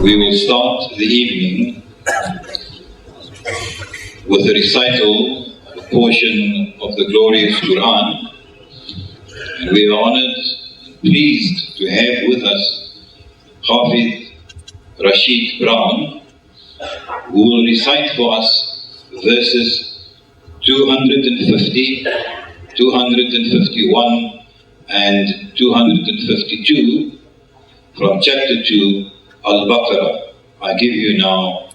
We will start the evening with a recital, a portion of the glorious Quran. And we are honored and pleased to have with us Hafiz Rashid Brown, who will recite for us verses 250, 251 and 252 from chapter 2, Al-Baqarah. I give you now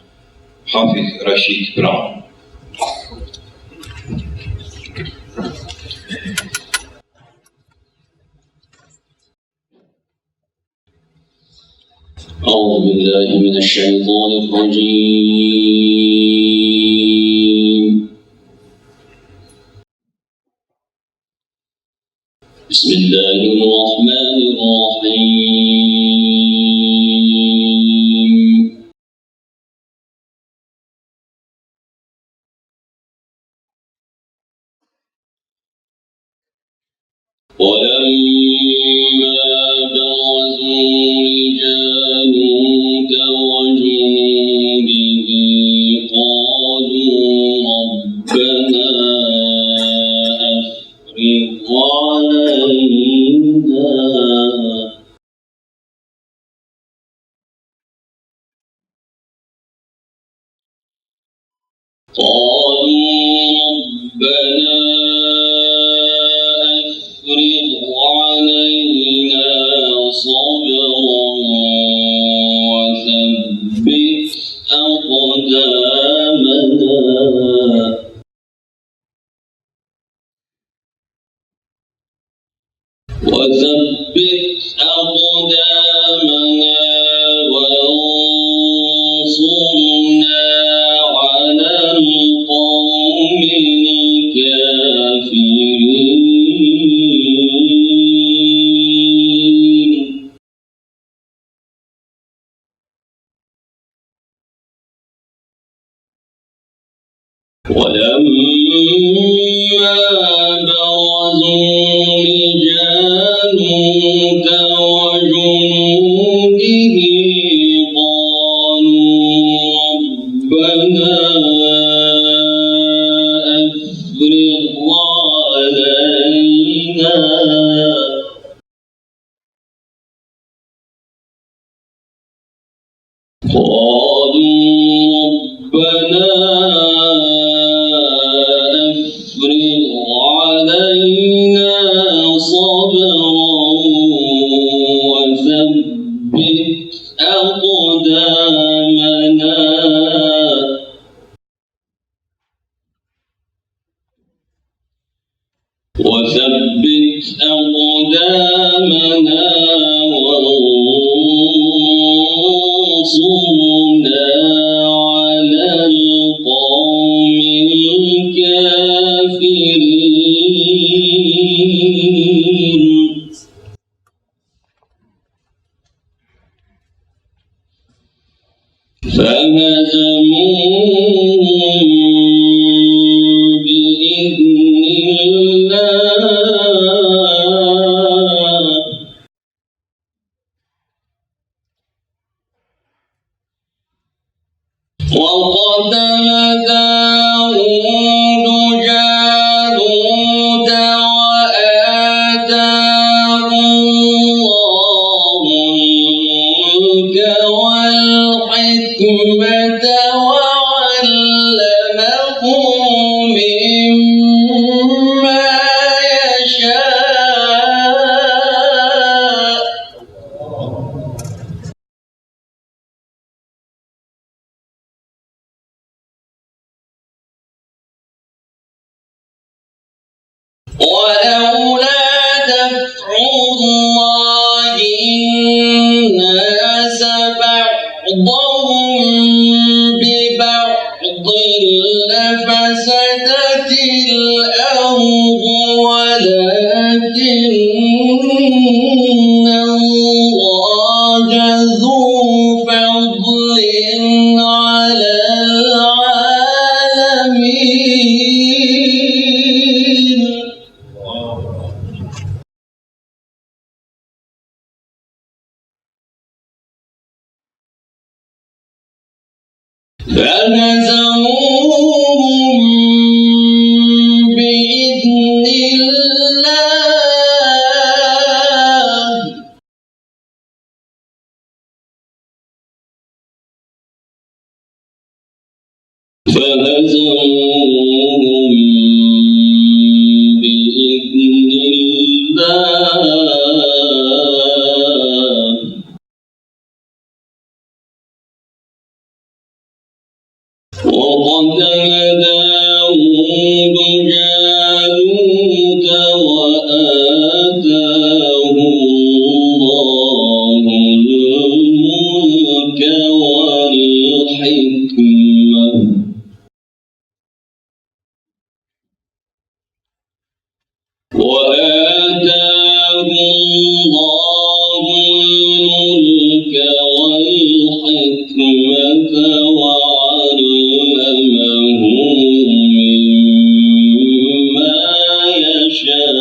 Hafiz Rashid Brown. أعوذ بالله من الشيطان الرجيم. بسم الله الرحمن الرحيم. ولما برزوا لجالوت وجنوده قالوا ربنا أفرغ علينا صبرا وثبت أقدامنا وانصرنا على القوم الكافرين. ولما برزوا لجالوت وجنوده قالوا ربنا أفرغ علينا صبرا وثبت أقدامنا وانصرنا على القوم الكافرين. فهزموهم بإذن الله وقتل داود جالوت وآتاه الله الملك والحكمة وعلمه مما يشاء. ولولا دفع الله الناس بعضهم ببعض لفسدت الأرض ولكن الله ذو فضل على العالمين. فهزموهم بإذن الله وقتل داود جالوت وآتاه الله الملك والحكمة وعلمه مما يشاء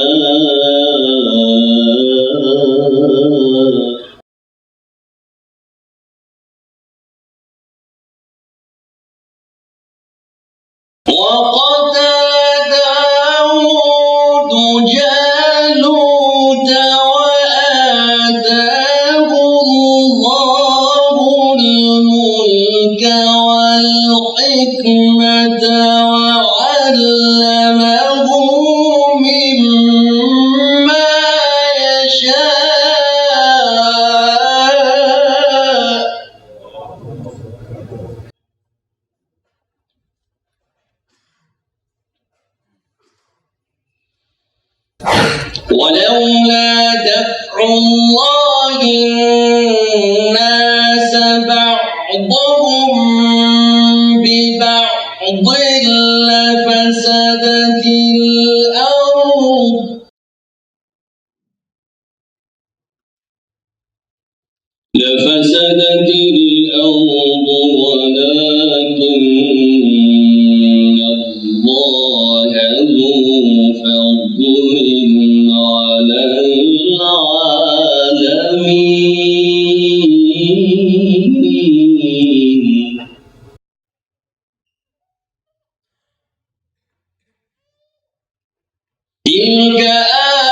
وقتل داود جالوت وآتاه الله الملك والحكمة وعلمه مما يشاء ولولا دفع الله الناس بعضهم ببعض لفسدت الأرض ولكن الله ذو فضل على العالمين تلك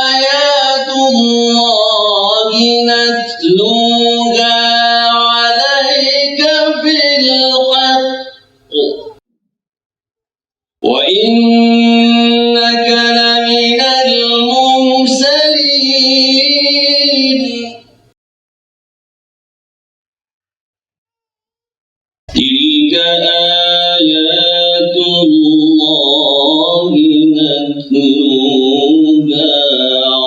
آيات الله نتلوها عليك بالحق وإنك لمن المرسلين تلك آيات الله نتلوها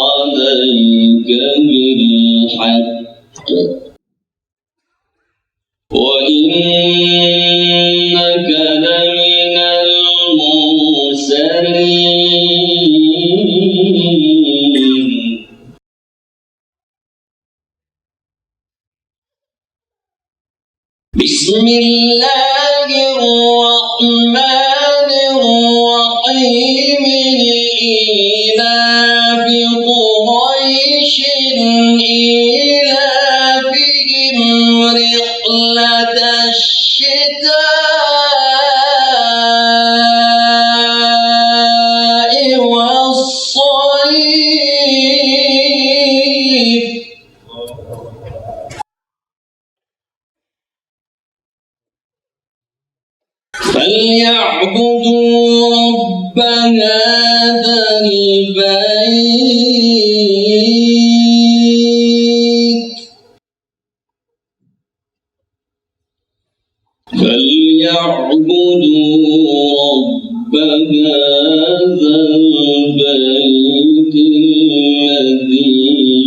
عليك بالحق وإنك لمن المرسلين بسم الله الرحمن الرحيم لإيلاف قريش إيلافهم رحلة الشتاء والصيف فليعبدوا رب هذا البيت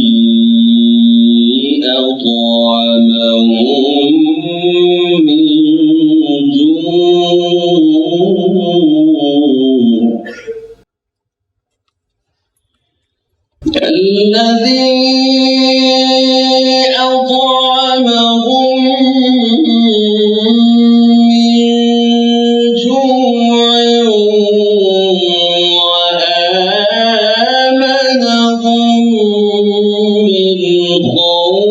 الذي أطعمهم من جوع الذي أطعمهم من جوع وآمنهم من خوف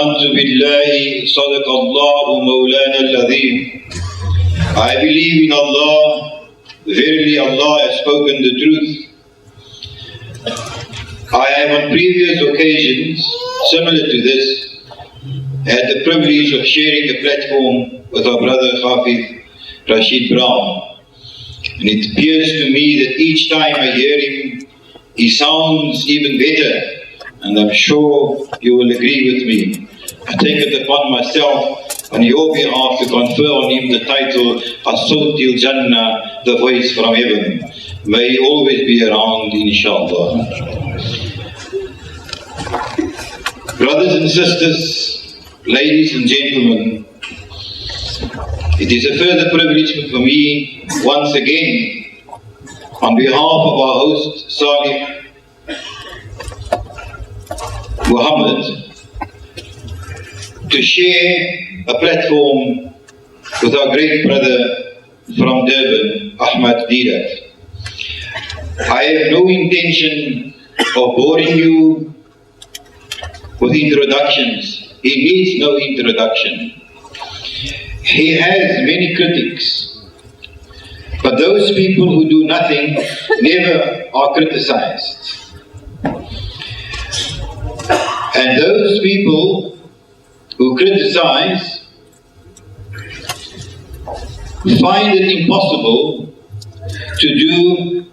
آمنت بالله صدق الله مولانا العظيم. I believe in Allah, verily Allah has spoken the truth. I have on previous occasions, similar to this, had the privilege of sharing a platform with our brother Hafiz Rashid Brown. And it appears to me that each time I hear him, he sounds even better. And I'm sure you will agree with me. I take it upon myself on your behalf to confer on him the title As-Sawtil Jannah, the voice from heaven. May he always be around, inshallah. Brothers and sisters, ladies and gentlemen, it is a further privilege for me, once again, on behalf of our host, Salih Muhammad, to share a platform with our great brother from Durban, Ahmed Deedat. I have no intention of boring you with introductions. He needs no introduction. He has many critics, but those people who do nothing never are criticized. And those people who criticize find it impossible to do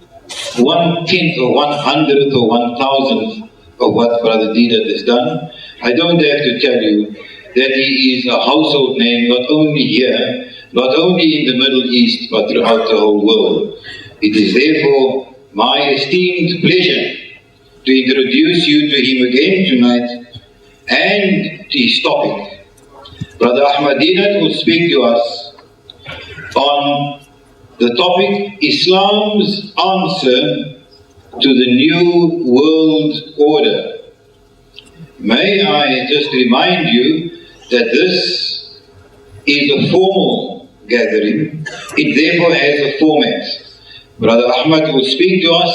1/10 or 100th or 1,000th of what Brother Deedat has done. I don't have to tell you that he is a household name, not only here, not only in the Middle East, but throughout the whole world. It is therefore my esteemed pleasure to introduce you to him again tonight and to his topic. Brother Ahmed Deedat will speak to us on the topic Islam's answer to the New World Order. May I just remind you that this is a formal gathering. It therefore has a format. Brother Ahmed will speak to us,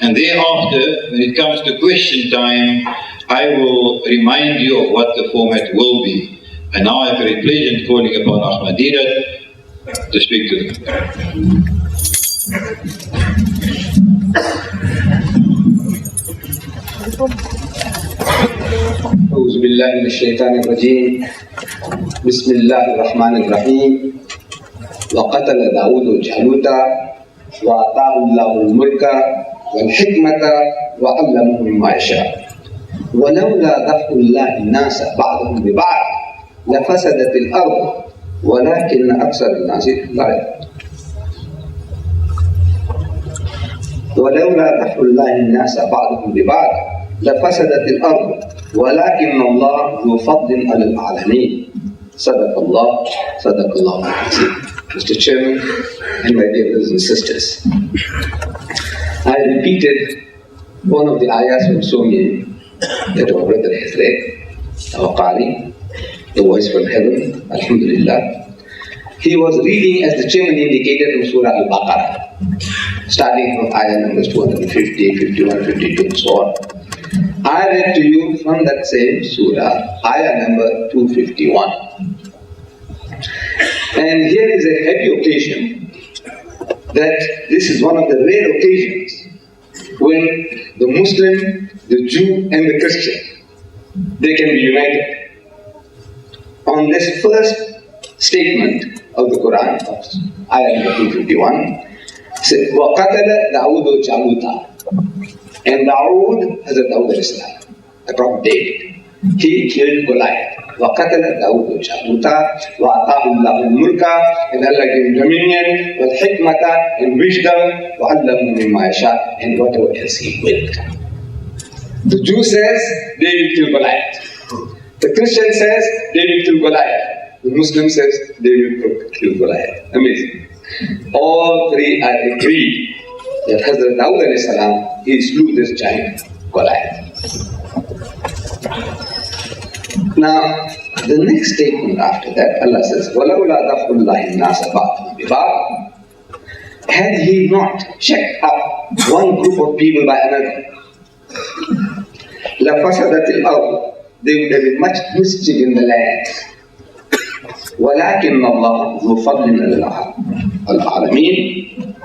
and thereafter, when it comes to question time, I will remind you of what the format will be. And now I have great pleasure in calling upon Ahmed Deedat to speak to them. أعوذ بالله من الشيطان الرجيم. بسم الله الرحمن الرحيم. وقتل داود جالوت وآتاه الله الملك والحكمة وعلمه مما يشاء ولولا دفع الله الناس بعضهم ببعض لفسدت الأرض ولكن أكثر الناس لا يعلمون. ولولا دفع الله الناس بعضهم ببعض لفسدت الأرض ولكن الله ذو فضل على العالمين. صدق الله العظيم. Mr. Chairman and my dear brothers and sisters, I repeated one of the ayahs from Somi that our brother has read, our Qari, the voice from heaven, Alhamdulillah. He was reading, as the chairman indicated, from Surah Al-Baqarah, starting from ayah numbers 250, 51, 52, and so on. I read to you from that same surah, ayah number 251. And here is a happy occasion that this is one of the rare occasions when the Muslim, the Jew, and the Christian, they can be united on this first statement of the Quran, of ayah number 251. Says, وَقَتَلَ دَاوُدُ جَالُوتَ. And Dawood, Hazrat Dawood al-Islam, a prophet David, he killed Goliath. وَقَتَلَ دَاوُدُ جَالُوتَ وَآتَاهُ اللَّهُ الْمُلْكَ. And Allah gave him dominion, وَالْحِكْمَةَ, and wisdom, وَعَلَّمُهُ مِمَّا يَشَاء, and whatever else he willed. The Jew says, David killed Goliath. The Christian says, David killed Goliath. The Muslim says, David killed Goliath. Amazing. All three are agreed that Hazrat Dawood alayhi salam, he slew this giant Goliath. Now, the next statement after that, Allah says, وَلَوْلَا دَفْعُ اللَّهِ النَّاسَ بَعْضَهُم بِبَعْضٍ. Had he not checked up one group of people by another, لَفَسَدَتِ الْأَرْضُ. there would have been much mischief in the land. وَلَكِنَّ اللَّهَ ذُو فَضْلٍ عَلَى الْعَالَمِينَ.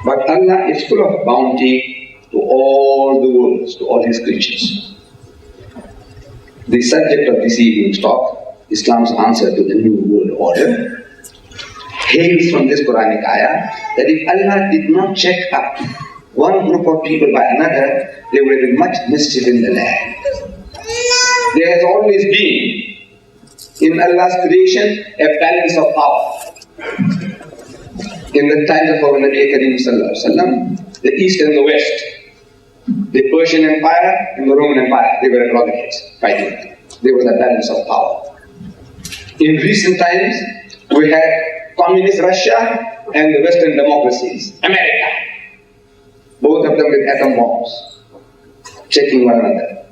But Allah is full of bounty to all the worlds, to all His creatures. The subject of this evening's talk, Islam's answer to the New World Order, hails from this Quranic ayah that if Allah did not check up one group of people by another, there would have been much mischief in the land. There has always been in Allah's creation a balance of power. In the times of our Nabi Kareem Sallallahu Alaihi Wasallam, the East and the West, the Persian Empire and the Roman Empire, they were at loggerheads fighting. There was a balance of power. In recent times, we had communist Russia and the Western democracies, America, both of them with atom bombs, checking one another.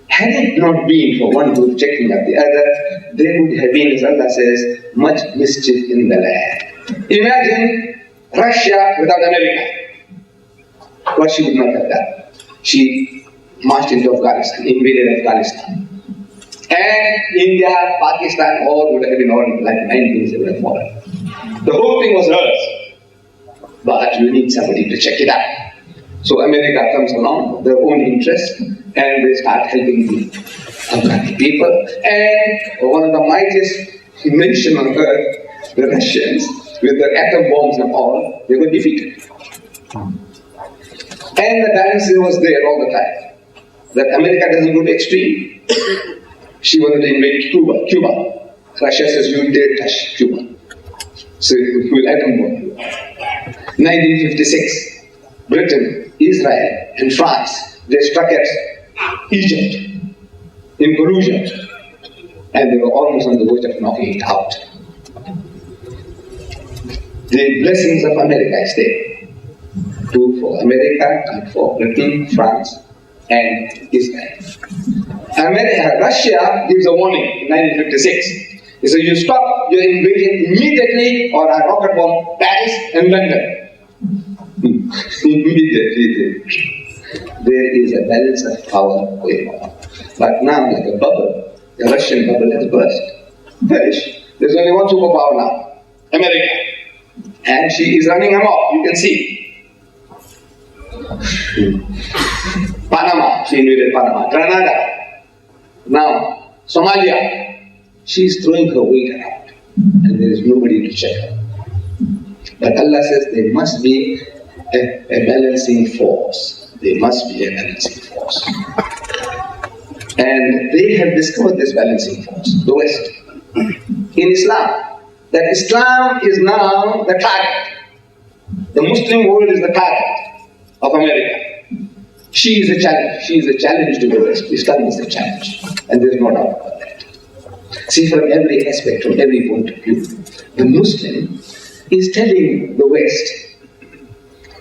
Had it not been for one group checking up the other, there would have been, as Allah says, much mischief in the land. Imagine Russia without America. What she would not have done. She marched into Afghanistan, invaded Afghanistan. And India, Pakistan, all would have been all like 9 things that would have fallen. The whole thing was hers. But you need somebody to check it out. So America comes along, their own interests, and they start helping the Afghani people. And one of the mightiest nation on earth, the Russians, with their atom bombs and all, they were defeated. And the balance was there all the time. That America doesn't go to extreme. She wanted to invade Cuba. Russia says, you dare touch Cuba. So we will atom bomb you. 1956, Britain, Israel, and France, they struck at Egypt in collusion. And they were almost on the verge of knocking it out. The blessings of America is there. Two for America and for Britain, France, and Israel. Russia gives a warning in 1956. He says, you stop your invasion immediately or I rocket bomb Paris and London. Immediately. There is a balance of power going on. But now, like a bubble, the Russian bubble has burst. Perish. There's only one superpower now, America. And she is running amok, you can see. Panama, she invaded Panama. Grenada. Now, Somalia. She is throwing her weight around. And there is nobody to check her. But Allah says there must be a balancing force. There must be a balancing force. And they have discovered this balancing force, the West, in Islam. That Islam is now the target. The Muslim world is the target of America. She is a challenge. She is a challenge to the West. Islam is a challenge. And there is no doubt about that. See, from every aspect, from every point of view, the Muslim is telling the West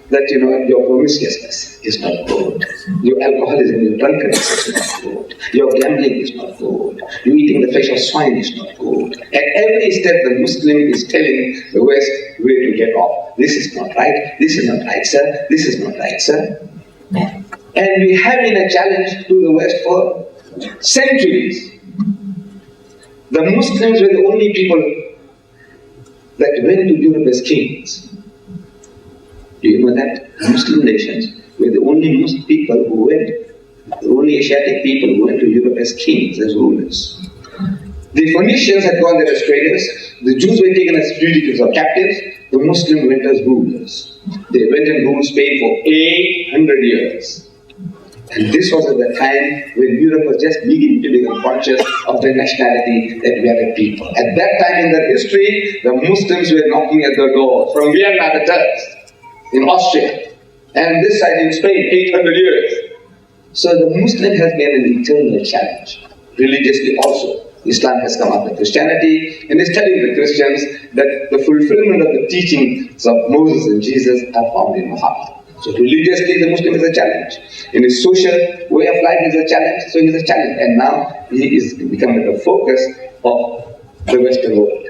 that, your promiscuousness is not good. Your alcoholism, your drunkenness is not good. Your gambling is not good. You eating the flesh of swine is not good. At every step, the Muslim is telling the West where to get off. This is not right. This is not right, sir. This is not right, sir. And we have been a challenge to the West for centuries. The Muslims were the only people that went to Europe as kings. Do you know that? Muslim nations were the only Muslim people who went, the only Asiatic people who went to Europe as kings, as rulers. The Phoenicians had gone there as traders, the Jews were taken as fugitives or captives, the Muslims went as rulers. They went and ruled Spain for 800 years. And this was at the time when Europe was just beginning to become conscious of their nationality, that we are a people. At that time in their history, the Muslims were knocking at the door. From Vienna, the Turks, in Austria, and this side in Spain, 800 years. So the Muslim has been an eternal challenge, religiously also. Islam has come up with Christianity and is telling the Christians that the fulfillment of the teachings of Moses and Jesus are found in Muhammad. So religiously, the Muslim is a challenge. In his social way of life, he is a challenge. So he is a challenge. And now he is becoming the focus of the Western world.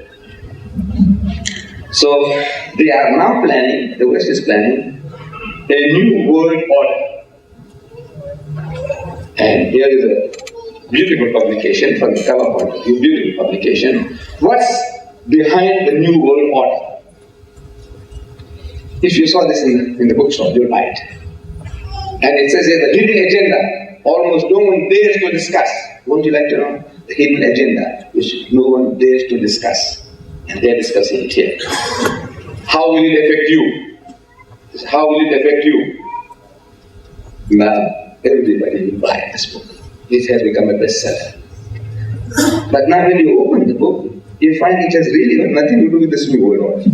So they are now planning, the West is planning, a new world order. And here is beautiful publication, from the cover point of view, beautiful publication. What's behind the New World Order? If you saw this in the bookshop, you'll buy it. And it says here, the hidden agenda, almost no one dares to discuss. Won't you like to know? The hidden agenda, which no one dares to discuss. And they're discussing it here. How will it affect you? How will it affect you? Now, everybody will buy this book. It has become a bestseller. But now when you open the book, you find it has really got nothing to do with this New World Order.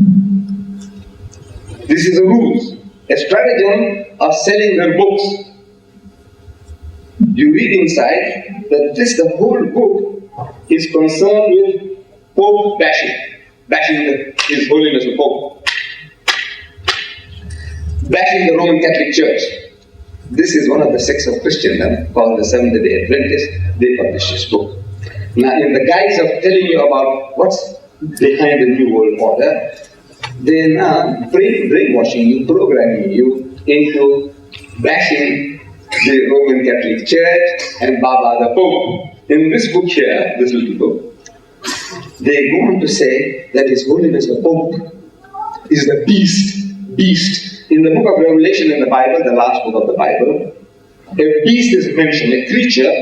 This is a ruse, a stratagem of selling their books. You read inside that the whole book is concerned with Pope bashing His Holiness the Pope, bashing the Roman Catholic Church. This is one of the sects of Christendom called the Seventh-day Adventists. They published this book. Now, in the guise of telling you about what's behind the New World Order, they now brainwashing you, programming you into bashing the Roman Catholic Church and Baba the Pope. In this book here, this little book, they go on to say that His Holiness the Pope is the beast. In the book of Revelation in the Bible, the last book of the Bible, a beast is mentioned, a creature,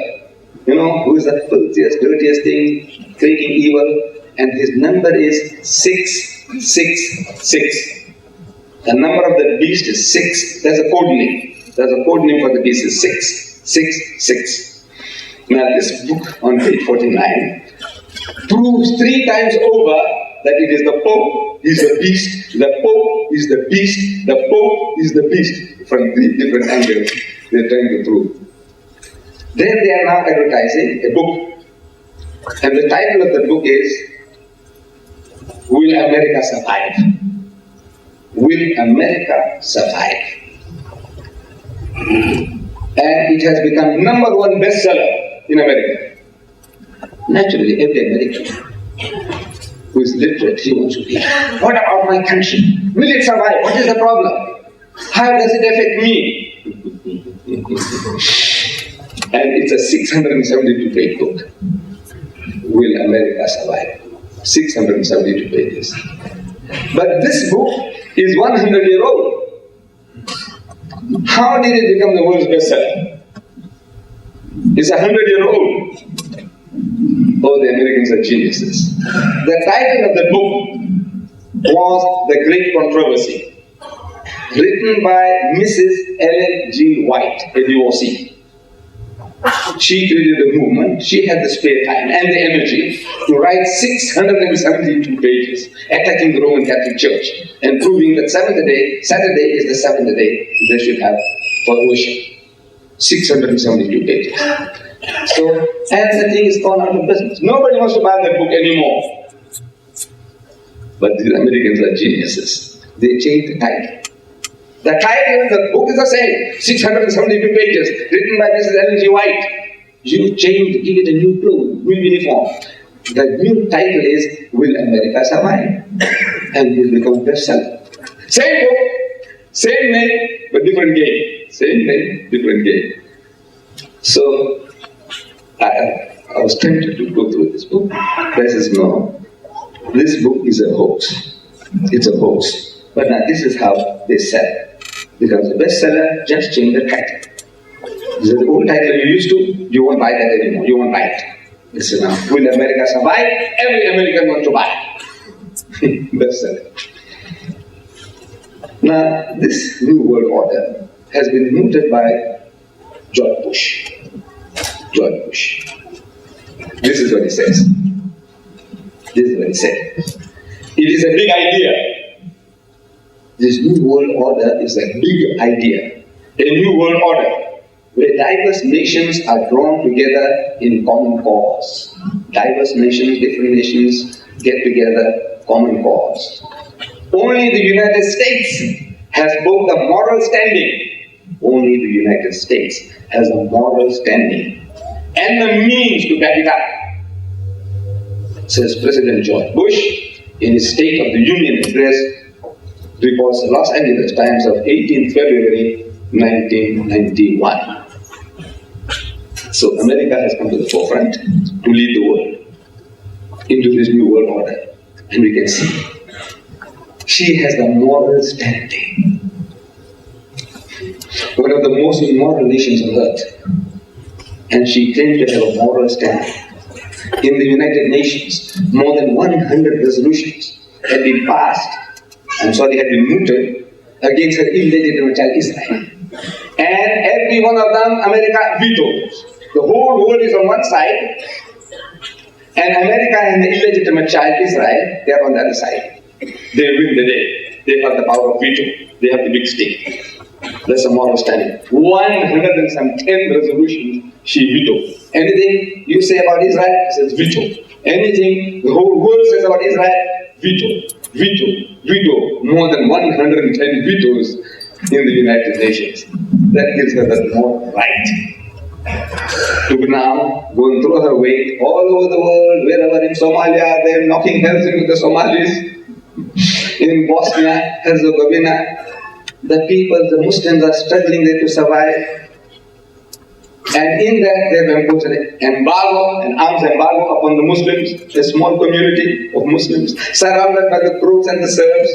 who is the filthiest, dirtiest thing, creating evil, and his number is 666. The number of the beast is 6. There's a code name. There's a code name for the beast is 666. Now this book on page 49 proves 3 times over that it is the Pope is the beast, the Pope is the beast, the Pope is the beast, from 3 different angles they're trying to prove. Then they are now advertising a book, and the title of the book is Will America Survive? Will America Survive? And it has become #1 bestseller in America. Naturally, every American who is literate, he wants to be, what about my country? Will it survive? What is the problem? How does it affect me? And it's a 672-page book. Will America Survive? 672 pages. But this book is 100-year-old. How did it become the world's bestseller? It's 100-year-old. Oh, the Americans are geniuses. The title of the book was The Great Controversy, written by Mrs. Ellen G. White, a divorcee. She created a movement. She had the spare time and the energy to write 672 pages attacking the Roman Catholic Church and proving that Saturday is the 7th day they should have for worship. 672 pages. So, and the thing is gone out of business. Nobody wants to buy that book anymore. But the Americans are geniuses. They changed the title. The title of the book is the same, 672 pages, written by Mrs. Ellen G. White. You change, give it a new clue, new uniform. The new title is Will America Survive? And will become a bestseller. Same book, same name, but different game. Same name, different game. So, I was tempted to go through this book. This is no. This book is a hoax. It's a hoax. But now this is how they sell it. Because the bestseller, just change the title. This is the old title you used to, you won't buy that anymore. You won't buy it. This is now, Will America Survive? Every American wants to buy it. Bestseller. Now, this New World Order has been mooted by George Bush. George Bush. This is what he says. This is what he said. It is a big idea. This New World Order is a big idea. A New World Order where diverse nations are drawn together in common cause. Diverse nations, different nations get together, common cause. Only the United States has both a moral standing. Only the United States has a moral standing and the means to back it up, says President George Bush in his State of the Union address, reports the Los Angeles Times of 18th February 1991. So America has come to the forefront to lead the world into this new world order. And we can see she has the moral standing. One of the most immoral nations on earth. And she claims to have a moral standing. In the United Nations, more than 100 resolutions have been passed, have been mooted against her illegitimate child Israel. And every one of them, America vetoes. The whole world is on one side, and America and the illegitimate child Israel, they are on the other side. They win the day. They have the power of veto. They have the big stake. That's a moral standing. 110 resolutions she vetoed. Anything you say about Israel, she says veto. Anything the whole world says about Israel, veto. Veto. Veto. More than 110 vetoes in the United Nations. That gives her that moral right to now go and throw her weight all over the world, wherever in Somalia, they're knocking heads into the Somalis. In Bosnia, Herzegovina, the people, the Muslims are struggling there to survive. And in that, they have imposed an embargo, an arms embargo upon the Muslims, a small community of Muslims, surrounded by the Croats and the Serbs.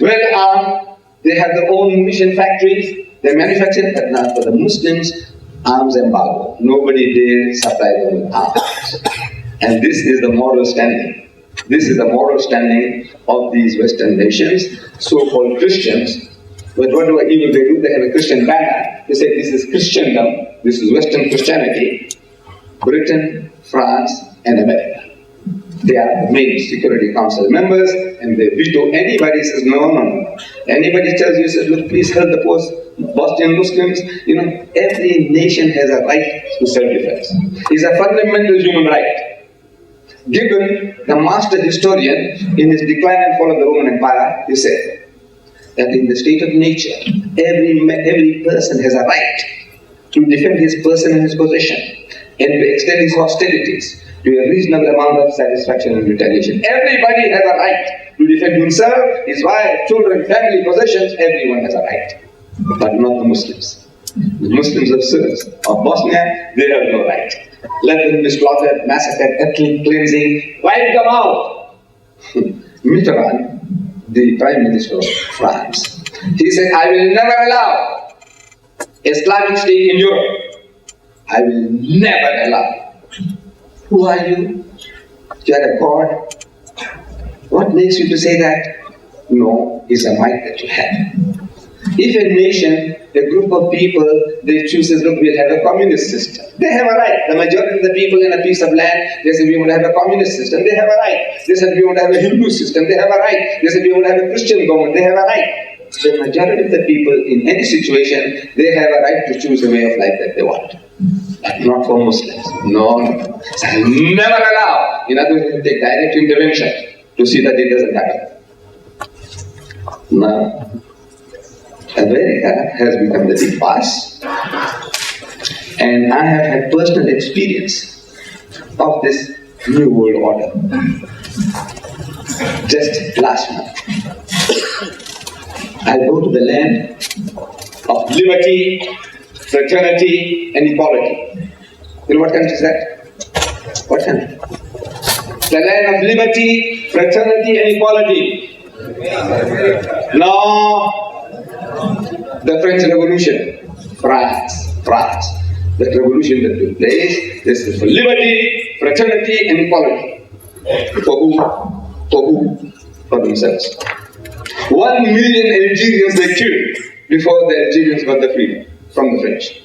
Well armed, they have their own munition factories, they manufacture, but now for the Muslims, arms embargo. Nobody dare supply them with arms. And this is the moral standing. This is the moral standing of these Western nations, so-called Christians. But what do they do? They have a Christian banner. They say this is Christendom, this is Western Christianity. Britain, France, and America. They are the main Security Council members, and they veto anybody says no. Anybody tells you, says, look, please help the Bosnian Muslims. Every nation has a right to self-defense. It's a fundamental human right. Gibbon, the master historian, in his Decline and Fall of the Roman Empire, he said that in the state of nature, every person has a right to defend his person and his possession, and to extend his hostilities to a reasonable amount of satisfaction and retaliation. Everybody has a right to defend himself, his wife, children, family, possessions. Everyone has a right, but not the Muslims. The Muslims of Serbs, of Bosnia, they have no right. Let them be slaughtered, massacred, ethnic cleansing, wipe them out. Mitterrand, the Prime Minister of France, he said, I will never allow Islamic State in Europe. I will never allow. Who are you? You are a God. What makes you to say that? No, it's a might that you have. If a nation, a group of people, they choose, look, we'll have a communist system. They have a right. The majority of the people in a piece of land, they say we will have a communist system. They have a right. They said we will have a Hindu system. They have a right. They said we will have a Christian government. They have a right. The majority of the people in any situation, they have a right to choose a way of life that they want. But not for Muslims. No. So I never allow. In other words, take direct intervention to see that it doesn't happen. Now, America has become the big boss, and I have had personal experience of this new world order. Just last month, I go to the land of liberty, fraternity, and equality. You know what country is that? What country? The land of liberty, fraternity, and equality. No. The French Revolution, France. That revolution that took place, this is for liberty, fraternity, and equality. For who? For who? For themselves. 1 million Algerians they killed before the Algerians got the freedom from the French.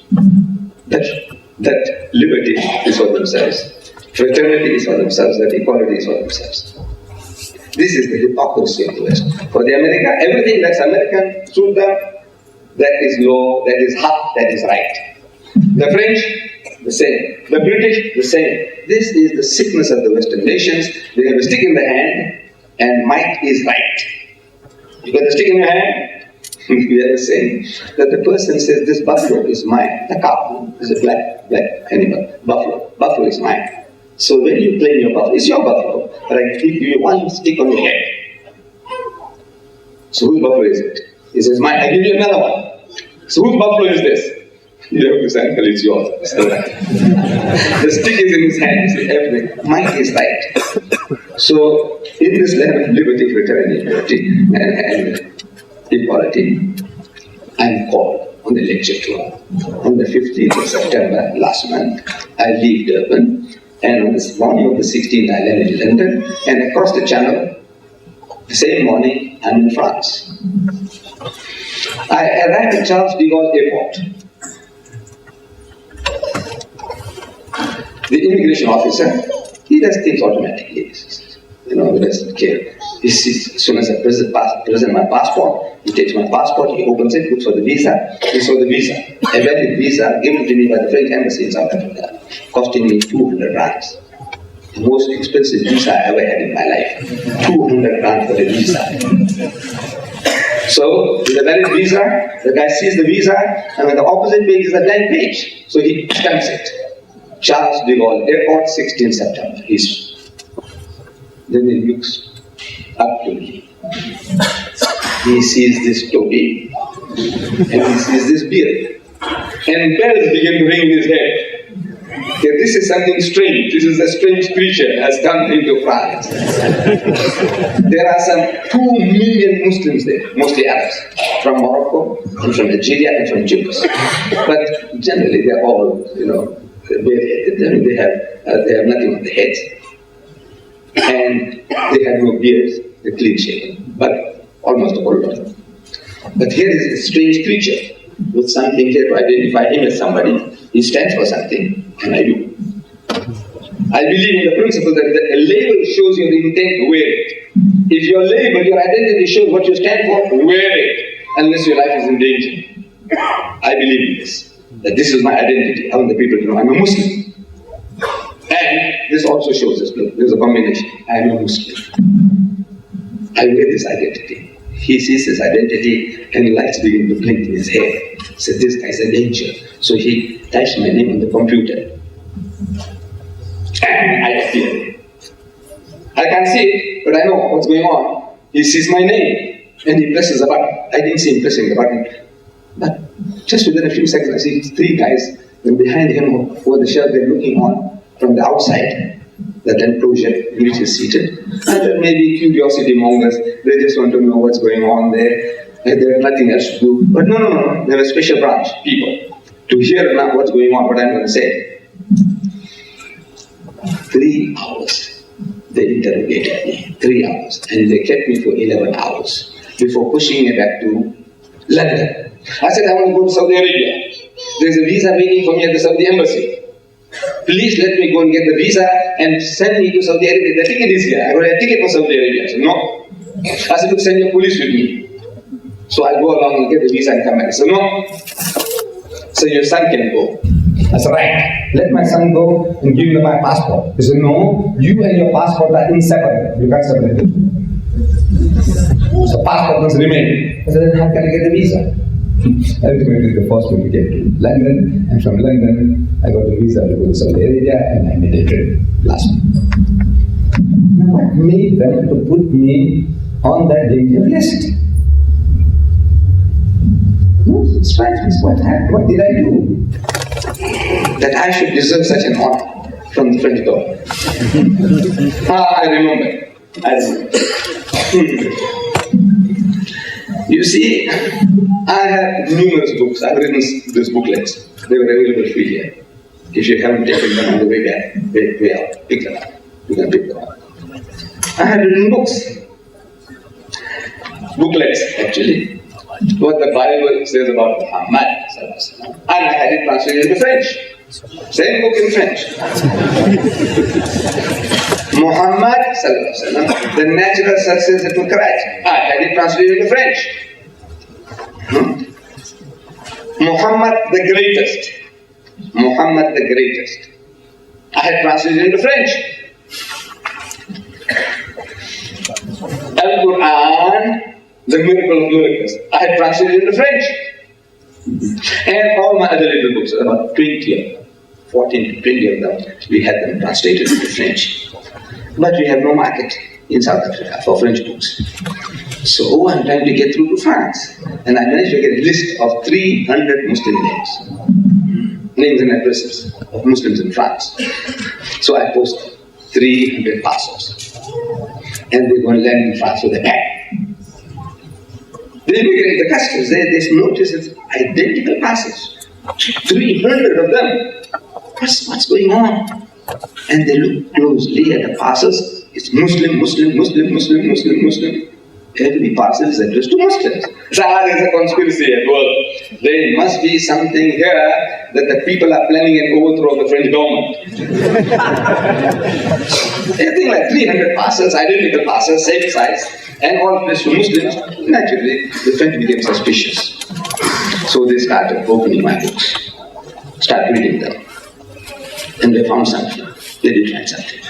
That liberty is for themselves. Fraternity is for themselves. That equality is for themselves. This is the hypocrisy of the West. For the America, everything that's American, suit them. That is law, that is haq, that is right. The French, the same. The British, the same. This is the sickness of the Western nations. They have a stick in the hand, and might is right. You got the stick in your hand, we are saying that the person says, this buffalo is mine. The cow is a black animal. Buffalo is mine. So when you claim your buffalo, it's your buffalo, but I give you one stick on your head. So whose buffalo is it? He says, mine, I give you another one. So whose buffalo is this? You have to say, uncle, it's yours. So the stick is in his hand, so everything. Mine is right. So, in this land of liberty, fraternity, and equality, I'm called on the lecture tour. On the 15th of September last month, I leave Durban, and on this morning of the 16th, I landed in London, and across the channel, the same morning, I'm in France. I arrived at Charles de Gaulle Airport. The immigration officer, he does things automatically. He doesn't care. He sees, as soon as I present my passport, he takes my passport, he opens it, looks for the visa, he saw the visa. A valid visa given to me by the French embassy in South Africa, costing me 200 rands. The most expensive visa I ever had in my life. 200 rands for a visa. So, with a valid visa, the guy sees the visa, and on the opposite page is a blank page. So he stamps it. Charles de Gaulle Airport, 16th September. Then he looks up to me. He sees this topi, and he sees this beard. And bells begin to ring in his head. Okay, this is something strange. This is a strange creature that has come into France. There are some 2 million Muslims there, mostly Arabs, from Morocco, and from Algeria, and from Egypt. But generally, they're all, bareheaded. I mean, they have nothing on their heads, and they have no beards. They're clean shaven, but almost all of them. But here is a strange creature with something here to identify him as somebody. He stands for something, and I do. I believe in the principle that a label shows your intent, wear it. If your label, your identity shows what you stand for, wear it, unless your life is in danger. I believe in this, that this is my identity. I want the people to know I'm a Muslim. And this also shows this, look, there's a combination. I am a Muslim. I wear this identity. He sees his identity and lights begin to blink in his head. So this guy's a danger. So he types my name on the computer. And I appear. I can't see it, but I know what's going on. He sees my name and he presses a button. I didn't see him pressing the button. But just within a few seconds, I see 3 guys, and behind him over the shelf they're looking on from the outside. That enclosure in which he's seated. And then maybe curiosity mongers, they just want to know what's going on there. And they have nothing else to do. But no. They're a special branch, people, to hear now what's going on, what I'm going to say. 3 hours, they interrogated me. 3 hours. And they kept me for 11 hours before pushing me back to London. I said, I want to go to Saudi Arabia. There's a visa waiting for me at the Saudi embassy. Please let me go and get the visa and send me to Saudi Arabia. The ticket is here. I got a ticket for Saudi Arabia. I said, no. I said, look, send your police with me. So I'll go along and get the visa and come back. I said, no. So your son can go. I said, right. Let my son go and give me my passport. He said, no. You and your passport are inseparable. You can't separate it. So passport must remain. I said, then how can I get the visa? Ultimately, the first one we get to London, and from London, I got the visa to go to Saudi Arabia, and I made a trip last month. Now, what made them to put me on that danger list? It strikes me, what did I do? That I should deserve such an honor from the French government. I remember. You see, I have numerous books. I've written these booklets. They were available free here. If you haven't taken them on the way back, way out, pick them up. You can pick them up. I have written books. Booklets, actually. What the Bible says about Muhammad. And I had it translated into French. Same book in French. Muhammad, the natural successor to Christ. I had it translated into French. Muhammad the greatest. Muhammad the greatest. I had translated into French. Al-Quran, the miracle of miracles. I had translated into French. And all my other little books, about 20 of them, 14 to 20 of them, we had them translated into French. But we have no market in South Africa for French books. So I'm trying to get through to France. And I managed to get a list of 300 Muslim names. names and addresses of Muslims in France. So I posted 300 parcels. And they go and land in France with a bag. The immigrant, the customs, they notice it's identical parcels. 300 of them. What's going on? And they look closely at the parcels. It's Muslim, Muslim, Muslim, Muslim, Muslim, Muslim. Every parcel is addressed to Muslims. There's a conspiracy at work. There must be something here that the people are planning an overthrow of the French government. Everything like 300 parcels, identical parcels, same size, and all addressed to Muslims. Naturally, the French became suspicious. So they started opening my books, started reading them. And they found something. They did find something.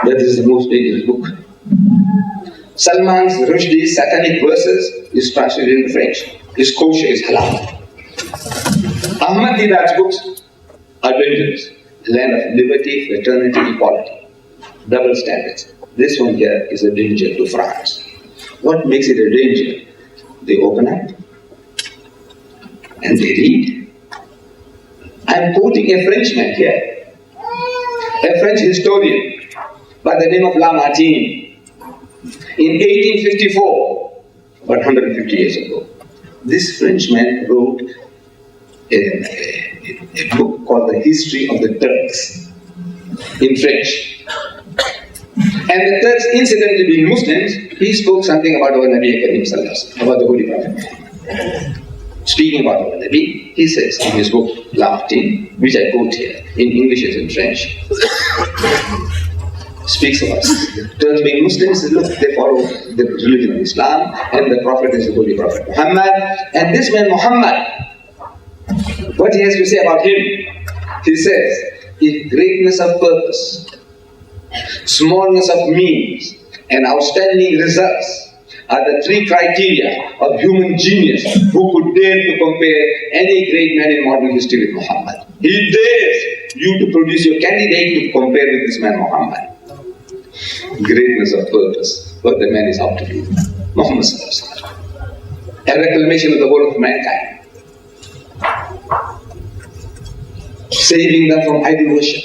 That is the most dangerous book. Salman's Rushdie's satanic verses is translated in French. His kosher is halal. Ahmed Deedat's books are dangerous. Land of liberty, fraternity, equality. Double standards. This one here is a danger to France. What makes it a danger? They open up and they read. I'm quoting a Frenchman here, a French historian by the name of Lamartine. In 1854, about 150 years ago, this Frenchman wrote a book called The History of the Turks in French. And the Turks, incidentally being Muslims, he spoke something about our Nabi Karim Sallallahu Alaihi Wasallam, about the Holy Prophet. Speaking about our Nabi, he says in his book, Lamartine, which I quote here, in English as in French, speaks of us. Turks being Muslims, look, they follow the religion of Islam, and the Prophet is the Holy Prophet Muhammad. And this man Muhammad, what he has to say about him, he says, if greatness of purpose, smallness of means, and outstanding results are the three criteria of human genius who could dare to compare any great man in modern history with Muhammad. He dares you to produce your candidate to compare with this man Muhammad. Greatness of purpose, what the man is out to do. Muhammad Sallallahu Alaihi Wasallam. A reclamation of the whole of mankind. Saving them from idol worship,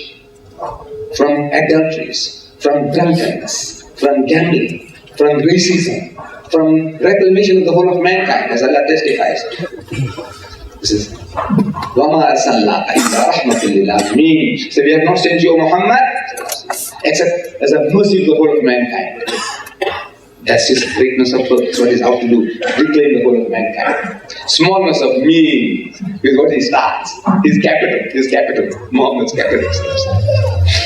from adulteries, from drunkenness, from gambling, from racism, from reclamation of the whole of mankind, as Allah testifies. This is وَمَا أَرْسَلْنَاكَ إِلَّا رَحْمَةً لِلْعَالَمِينَ. So we have not sent you, O Muhammad, except as a mercy to the whole of mankind. That's his greatness of purpose, what he's out to do, reclaim the whole of mankind. Smallness of means is what he starts. His capital, Muhammad's capital.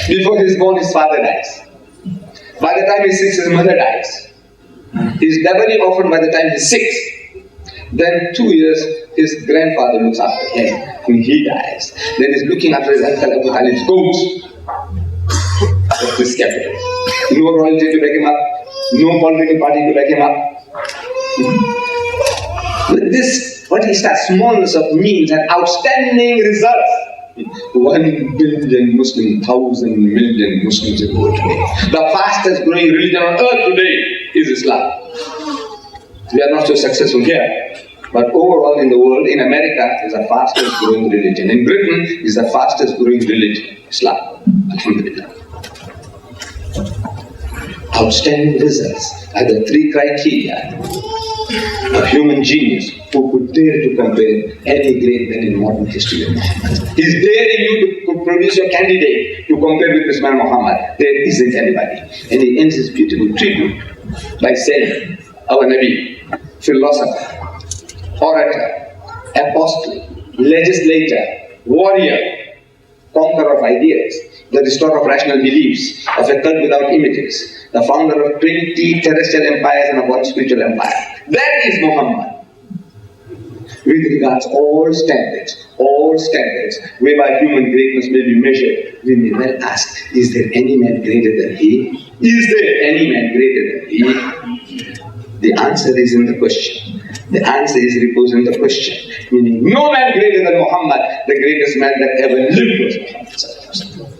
Before he is born, his father dies. By the time he's 6, his mother dies. He's doubly orphaned by the time he's 6. Then 2 years, his grandfather looks after him, and he dies. Then he's looking after his uncle Abu Talib's goats. That's his capital. No royalty to back him up, no political party to back him up. With this, what he starts, smallness of means and outstanding results. 1 billion Muslims, 1,000 million Muslims in the world today. The fastest growing religion on earth today is Islam. We are not so successful here, but overall in the world, in America, is the fastest growing religion. In Britain, is the fastest growing religion, Islam. Alhamdulillah. Outstanding results are the 3 criteria of human genius who could dare to compare any great man in modern history with Muhammad. He's daring you to produce your candidate to compare with this man Muhammad. There isn't anybody. And he ends his beautiful tribute by saying, our Nabi, philosopher, orator, apostle, legislator, warrior, conqueror of ideas, the restorer of rational beliefs, of a cult without images, the founder of 20 terrestrial empires and of 1 spiritual empire. That is Muhammad. With regards all standards whereby human greatness may be measured, we may well ask, is there any man greater than he? Is there any man greater than he? The answer is in the question. The answer is reposed in the question. Meaning, no man greater than Muhammad, the greatest man that ever lived was Muhammad.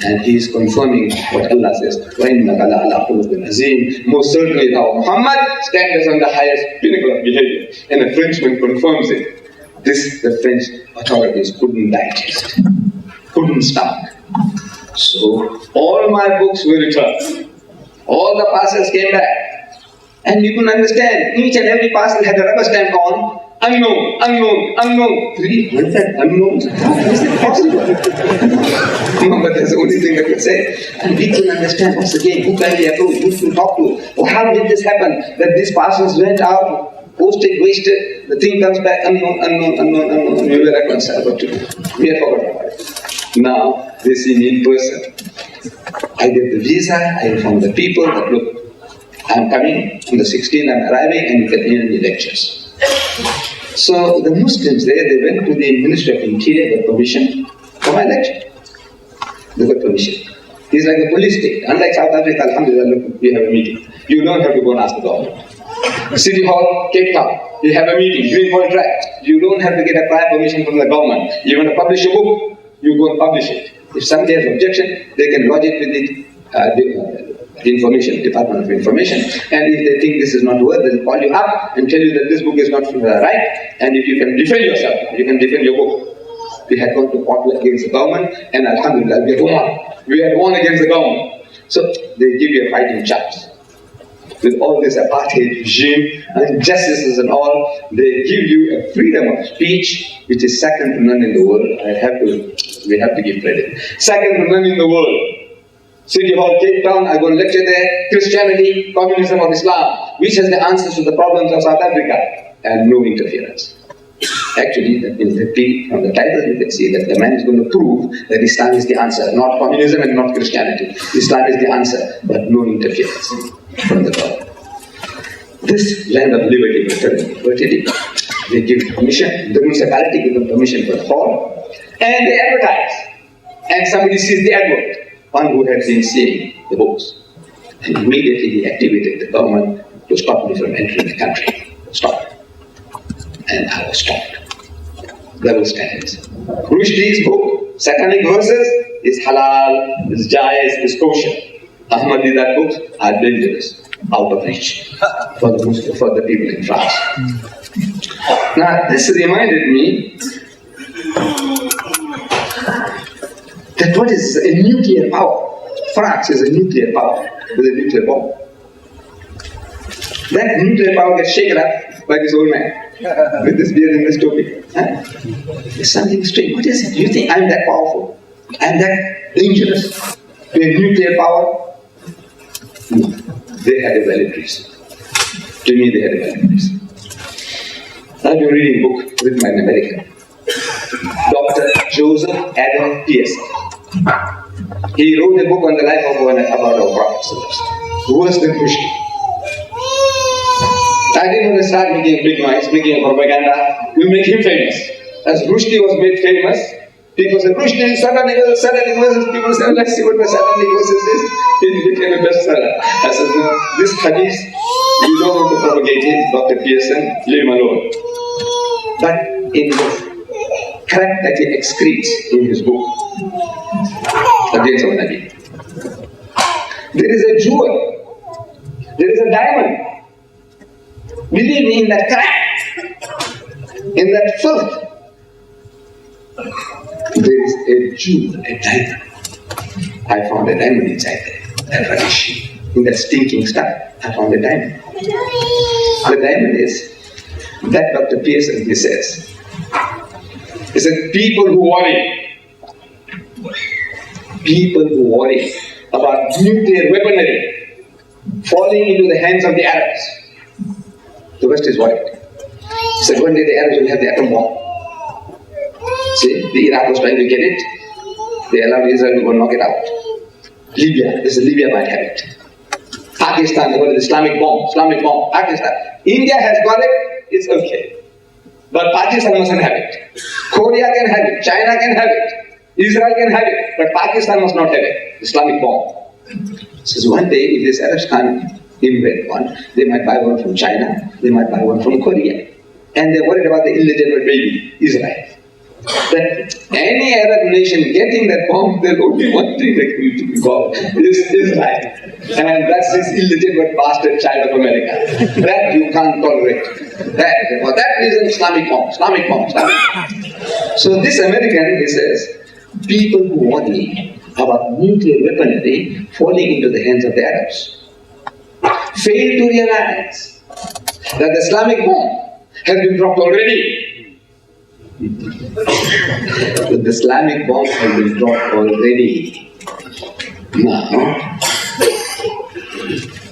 And he is confirming what Allah says, وَإِنَّكَ لَعَلَىٰ خُلُقٍ عَظِيمٍ. Most certainly thou, Muhammad, standest on the highest pinnacle of behavior. And a Frenchman confirms it. This the French authorities couldn't digest, couldn't stomach. So all my books were returned. All the parcels came back. And you couldn't understand. Each and every parcel had a rubber stamp on. Unknown, unknown, unknown. 300 unknowns? How is it possible? But that's the only thing I could say. And we couldn't understand what's the game. Who can we approach? Who to talk to? Or how did this happen? That these parcels went out, posted, wasted. The thing comes back unknown, unknown, unknown, unknown. We were reconciled what to do. We had forgotten about it. Now, they see me in person. I get the visa, I inform the people that look, I'm coming on the 16th, I'm arriving, and you can hear me lectures. So the Muslims there, they went to the Ministry of Interior, got permission for my lecture. They got permission. It's like a police state. Unlike South Africa, alhamdulillah, look, we have a meeting. You don't have to go and ask the government. City Hall, Cape Town, you have a meeting, doing contract. You don't have to get a prior permission from the government. You want to publish a book, you go and publish it. If somebody has objection, they can lodge it with the information, Department of Information, and if they think this is not worth, they'll call you up and tell you that this book is not right, and if you can defend yourself, you can defend your book. We had gone to court against the government, and alhamdulillah, we had won. We had won against the government. So they give you a fighting chance. With all this apartheid regime and injustices and all, they give you a freedom of speech which is second to none in the world. We have to give credit. Second to none in the world. City Hall, Cape Town, I go and lecture there. Christianity, communism or Islam. Which has the answers to the problems of South Africa? And no interference. Actually, from the title you can see that the man is going to prove that Islam is the answer, not communism and not Christianity. Islam is the answer, but no interference from the government. This land of liberty, they give permission, the municipality gives them permission for the hall, and they advertise. And somebody sees the advert, one who had been seeing the books. And immediately he activated the government to stop me from entering the country. Stop. And I was stopped. Double standards. Rushdie's book, Satanic Verses, is halal, is jais, is kosher. Ahmed Deedat books are dangerous, out of reach for the people in France. Now, this reminded me that what is a nuclear power? France is a nuclear power with a nuclear bomb. That nuclear power gets shaken up by this old man with this beard and this topi. There's something strange. What is it? You think I'm that powerful? I'm that dangerous? To a nuclear power? No. They had a valid reason. To me, they had a valid reason. I've been reading a book written by an American, Dr. Joseph Adam Pearson. He wrote a book on the life of about our Prophet, worse than Rushdie. I didn't want to start making a big noise, making a propaganda. We'll make him famous. As Rushdie was made famous, people said, Rushdie, suddenly verses. People said, let's see what the suddenly verses is. He became a bestseller. I said, no, this hadith, you don't want to propagate it, Dr. Pearson, leave him alone. But in the crap that he excretes in his book, against our Nabi, there is a jewel, there is a diamond. Believe me, in that crap, in that filth, there is a jewel, a diamond. I found a diamond inside there, that rubbish. In that stinking stuff, I found a diamond. The diamond is that Dr. Pearson, he says, he said, people who worry about nuclear weaponry falling into the hands of the Arabs. The West is worried. He said, one day the Arabs will have the atom bomb. See, the Iraq was trying to get it. They allowed Israel to go knock it out. Libya might have it. Pakistan, they got an Islamic bomb. Pakistan. India has got it, it's okay. But Pakistan mustn't have it. Korea can have it, China can have it, Israel can have it, but Pakistan must not have it. Islamic bomb. So one day, if these Arabs can't invent one, they might buy one from China, they might buy one from Korea. And they're worried about the illegitimate baby, Israel. That any Arab nation getting that bomb, there's only one thing that we to call is Israel. And that's this illegitimate bastard child of America. That you can't tolerate. For that reason, Islamic bomb. So this American, he says, people who worry about nuclear weaponry falling into the hands of the Arabs fail to realize that the Islamic bomb has been dropped already. The Islamic bomb has been dropped already. Now,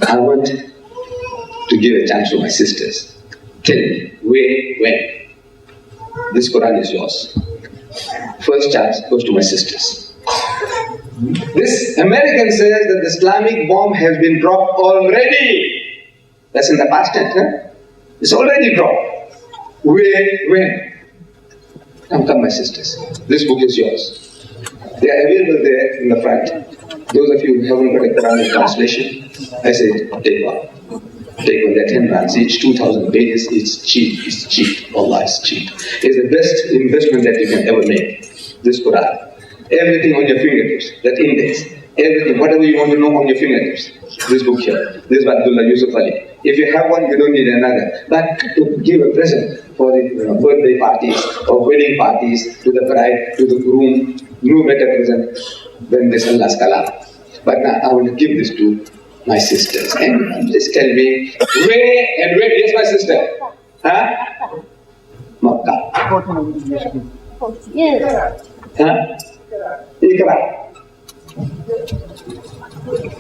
I want to give a chance to my sisters. Tell me, where, when? This Quran is yours. First chance goes to my sisters. This American says that the Islamic bomb has been dropped already. That's in the past tense, huh? It's already dropped. Where, when? Come, my sisters. This book is yours. They are available there in the front. Those of you who haven't got a Quranic translation, I say, take one. Take one, they're 10 rands each, 2,000 pages, it's cheap. Allah is cheap. It's the best investment that you can ever make. This Quran. Everything on your fingertips, that index, everything, whatever you want to know on your fingertips. This book here, this is Abdullah Yusuf Ali. If you have one, you don't need another. But to give a present for the birthday parties or wedding parties to the bride, to the groom, no better present than this Allah's Kalam. But now I want to give this to my sisters. And just tell me, where and where? Yes, my sister. Huh? Makkah. Yes. Huh? Ikra.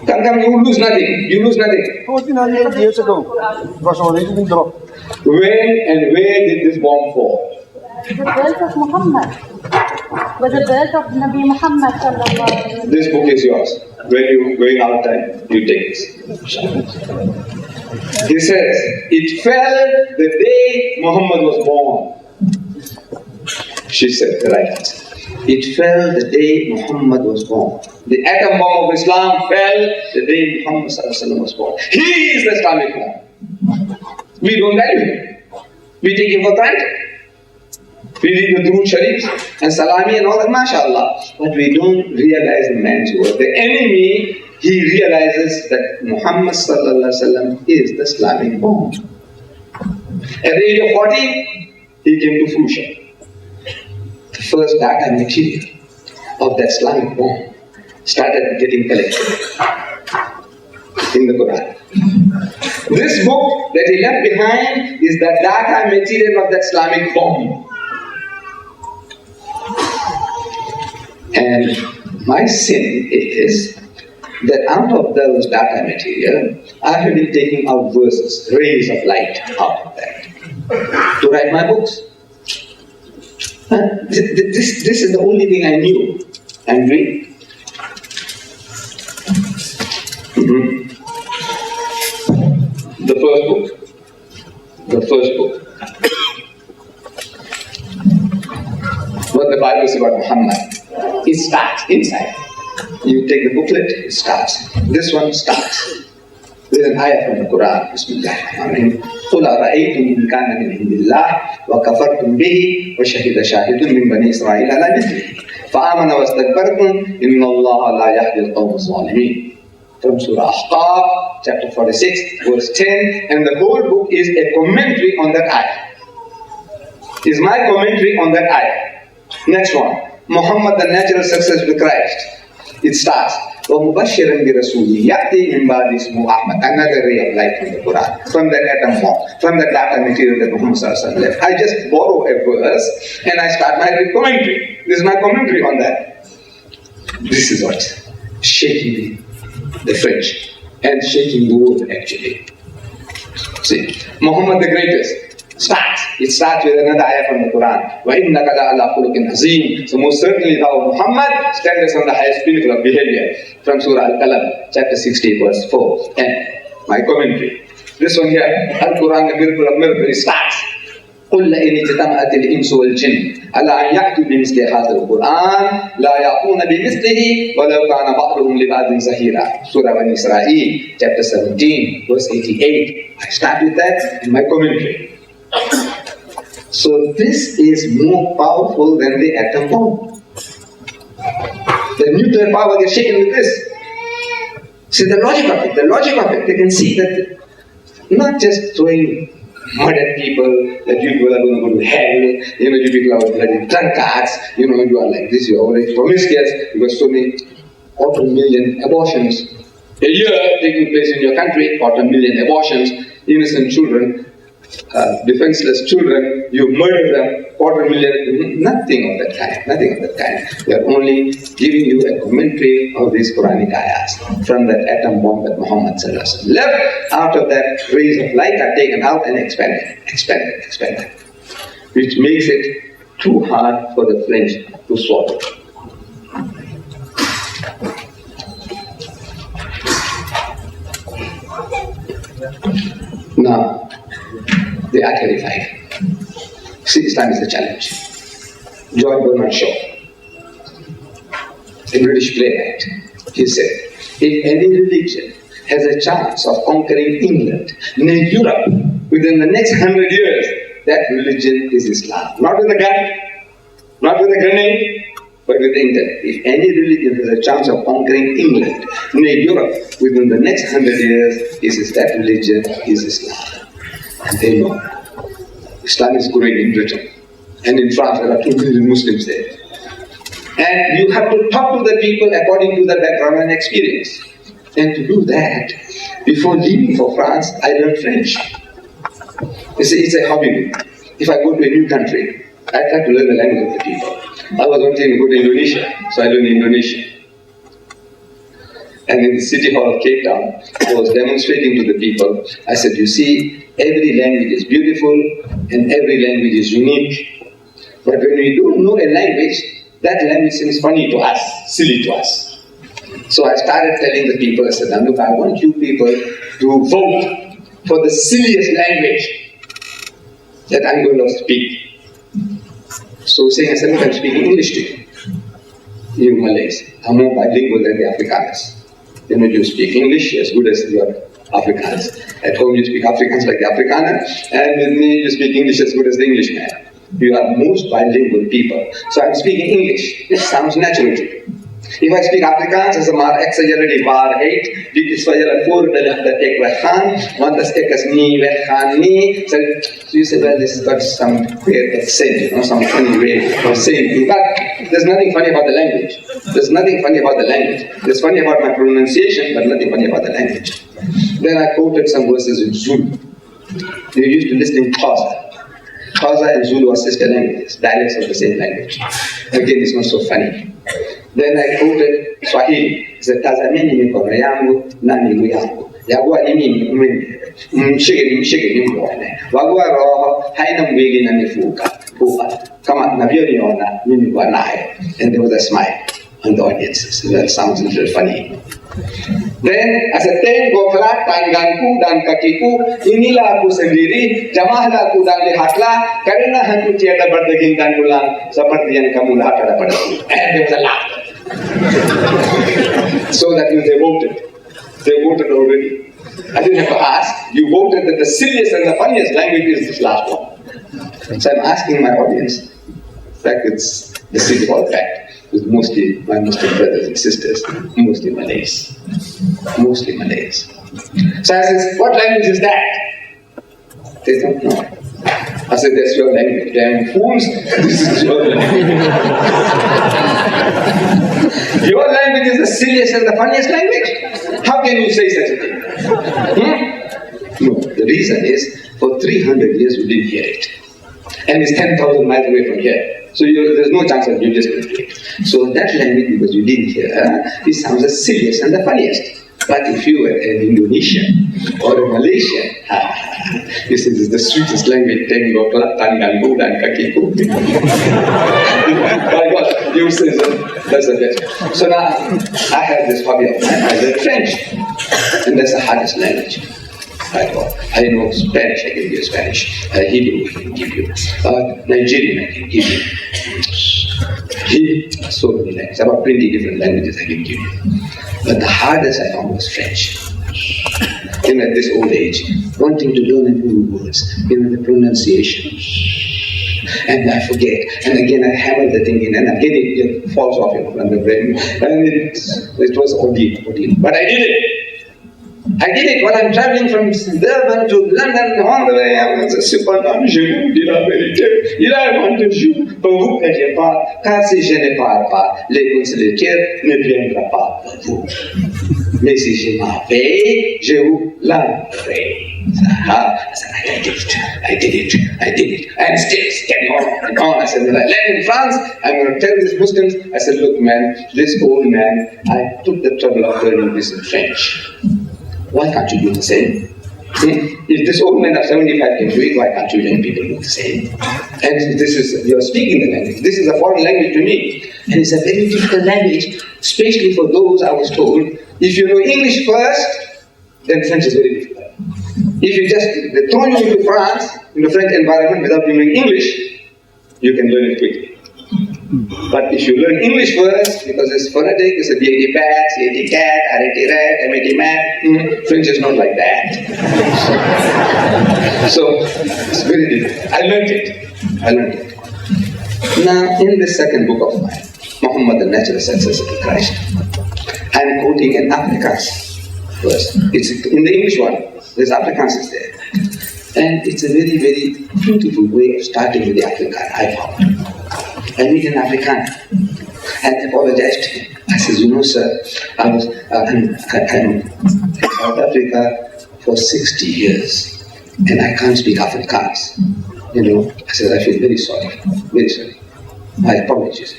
Come, you lose nothing. 1400 years ago, it was already been dropped. When and where did this bomb fall? The birth of Muhammad. With the birth of Nabi Muhammad sallallahu alaihi wasallam. This book is yours. When you going outside, you take this. He says, it fell the day Muhammad was born. She said, right. It fell the day Muhammad was born. The atom bomb of Islam fell the day Muhammad was born. He is the Islamic bomb. We don't value him. We take him for granted. We read the Durood Sharif and Salami and all that, mashallah. But we don't realize the man's work. The enemy, he realizes that Muhammad is the Islamic bomb. At the age of 40, he came to fruition. The first data material of the Islamic bomb started getting collected in the Quran. This book that he left behind is the data material of the Islamic bomb. And my sin is that out of those data material, I have been taking out verses, rays of light out of that, to write my books. This is the only thing I knew and read. The first book. What the Bible says about Muhammad. It starts inside. You take the booklet, it starts. This one starts. There's an ayah from the Quran. Bismillahirrahmanirrahim. قُلْ أَرَأَيْتُمْ إِنْ كَانَ مِنْ عِنْدِ اللَّهِ وَكَفَرْتُمْ بِهِ وَشَهِدَ شَاهِدٌ مِنْ بَنِي إِسْرَائِيلَ عَلَى مِثْلِهِ فَآمَنَ وَاسْتَكْبَرْتُمْ إِنَّ اللَّهَ لَا يَهْدِي الْقَوْمَ الظَّالِمِينَ. From Surah Ahqaf, chapter 46, verse 10, and the whole book is a commentary on that ayah. Is my commentary on that ayah. Next one, Muhammad, the natural successor to Christ. It starts, وَمُبَشِّرًا بِرَسُولٍ يَأْتِي مِنْ بَعْدِهِ اسْمُهُ أَحْمَدَ. Another ray of light from the Quran, from that atom bomb, from that data material that Muhammad left. I just borrow a verse and I start my commentary. This is my commentary on that. This is what's shaking the French and shaking the world actually. See, Muhammad the greatest. It starts with another ayah from the Quran. وَإِنَّكَ لَعَلَىٰ خُلُقٍ عَظِيمٍ. So most certainly thou, Muhammad, standest on the highest pinnacle of behavior. From Surah Al-Qalam, chapter 60, verse 4. And my commentary. This one here, Al-Quran, the miracle of miracles, it starts. قُلْ لَإِنِ اجْتَمَعَتِ الْإِنسُ وَالْجِنُّ عَلَىٰ أَنْ يَأْتُوا بِمِثْلِ هَٰذَا الْقُرْآنِ لَا يَأْتُونَ بِمِثْلِهِ وَلَوْ كَانَ بَعْضُهُمْ لِبَعْضٍ ظَهِيرًا. Surah Al-Israel, chapter 17, verse 88. I start with that in my commentary. So this is more powerful than the atom bomb. The nuclear power gets shaken with this. See the logic of it. They can see that not just throwing murdered people, that you people are going to go to hell, you people are bloody drunkards, you are like this, you are already promiscuous, you got so many 250,000 abortions a year taking place in your country, 250,000 abortions, innocent children, defenseless children, you murder them, 250,000, nothing of that kind, nothing of that kind. They are only giving you a commentary of these Quranic ayahs from that atom bomb that Muhammad left. Out of that rays of light are taken out and expanded, which makes it too hard for the French to swallow. Now, they are terrified. See, Islam is the challenge. George Bernard Shaw, a British playwright, he said, if any religion has a chance of conquering England, nay Europe, within the next 100 years, that religion is Islam. Not with a gun, not with a grenade, but with the internet. If any religion has a chance of conquering England, nay Europe, within the next 100 years, that religion is Islam. And they know. Islam is growing in Britain. And in France, there are 2 million Muslims there. And you have to talk to the people according to their background and experience. And to do that, before leaving for France, I learned French. It's a hobby. If I go to a new country, I try to learn the language of the people. I was wanting to go to Indonesia, so I learned Indonesian. And in the city hall of Cape Town, I was demonstrating to the people. I said, you see, every language is beautiful and every language is unique. But when we don't know a language, that language seems funny to us, silly to us. So I started telling the people, I said, now look, I want you people to vote for the silliest language that I'm going to speak. So saying, I said, look, I'm speaking English to you. You Malays are more bilingual than the Afrikaners. You speak English as good as your Afrikaners. At home you speak Afrikaans like the Afrikaner, and with me you speak English as good as the Englishman. You are most bilingual people. So I'm speaking English. It sounds natural to you. If I speak Afrikaans, as a maar exaggerate waarheid, dit is wat jullie voorbeelden dat ik weggaan, want als ik als niet weggaan, niet. So you say, well, this has got some weird accent, some funny way of saying. But there's nothing funny about the language. There's nothing funny about the language. There's funny about my pronunciation, but nothing funny about the language. Then I quoted some verses in Zulu. You used to listen in Xhosa. Xhosa and Zulu are sister languages, dialects of the same language. Again, it's not so funny. Then I quoted Swahili. It said, tazameni mikono yangu na miguu yangu. Yaguwa ni mimi mwenyewe. Mshike ni mwone. Waguwa roho haina mwili na mifupa. Kama navyoniona mimi kwa nayo. And there was a smile on the audiences. That sounds a little funny. Then, as a tengo flat, tanganku dan kakiku, inilah aku sendiri, jamahlah aku dan lihatlah, karena hantu tiada berdaging dan tulang, seperti yang kamu lihat pada padaku. And there was a laugh. So that means they voted. They voted already. I didn't have to ask. You voted that the silliest and the funniest language is this last one. So I'm asking my audience. In fact, it's the simple fact. With mostly my Muslim brothers and sisters, mostly Malays. Mostly Malays. So I said, what language is that? They don't know. I said, that's your language. Damn fools, this is your language. Your language is the silliest and the funniest language. How can you say such a thing? No, the reason is, for 300 years we didn't hear it. And it's 10,000 miles away from here. So there's no chance of you just going to do it. So that language, because you didn't hear, it sounds the silliest and the funniest. But if you were an Indonesian or a Malaysian, this is the sweetest language, Tengo, Tangangu, dan Kakiku. My God, you say that's the best. So now, I have this hobby of mine, I learn French. And that's the hardest language. I know Spanish, I can give you Spanish. Hebrew, I can give you. Nigerian, I can give you. So many languages, about 20 different languages I can give you. But the hardest I found was French. At this old age, wanting to learn a new words, the pronunciation. And I forget. And again, I hammer the thing in, and again it falls off from the brain. And it was ordeal. But I did it. I did it when I'm traveling from Durban to London. On the way, I was a super je vous dis la vérité. Il a inventé le jour pour vous que je parle, car si je ne parle pas, les conservateurs ne viendront pas pour vous. Mais si je m'en vais, je vous l'enverrai. I did it, and still carry on and on. I said, when I land in France, I'm going to tell these Muslims, I said, look man, this old man, I took the trouble of learning this in French. Why can't you do the same? If this old man of 75 can do it, why can't you young people do the same? And this is, you're speaking the language. This is a foreign language to me. And it's a very difficult language, especially for those, I was told, if you know English first, then French is very difficult. If you just throw you into France, in the French environment without knowing English, you can learn it quickly. But if you learn English first, because it's phonetic, it's a B-A-D bat, C-A-D cat, R-A-T rat, M-A-D man, French is not like that. So, it's very difficult. I learned it. Now, in the second book of mine, Muhammad, the natural successor to Christ, I'm quoting an Afrikaans verse. It's in the English one, there's Afrikaans is there. And it's a very, very beautiful way of starting with the Afrikaans, I found. I meet an African and apologized to him. I said, you know, sir, I'm in South Africa for 60 years and I can't speak Afrikaans. You know, I said, I feel very sorry, very sorry. My apologies.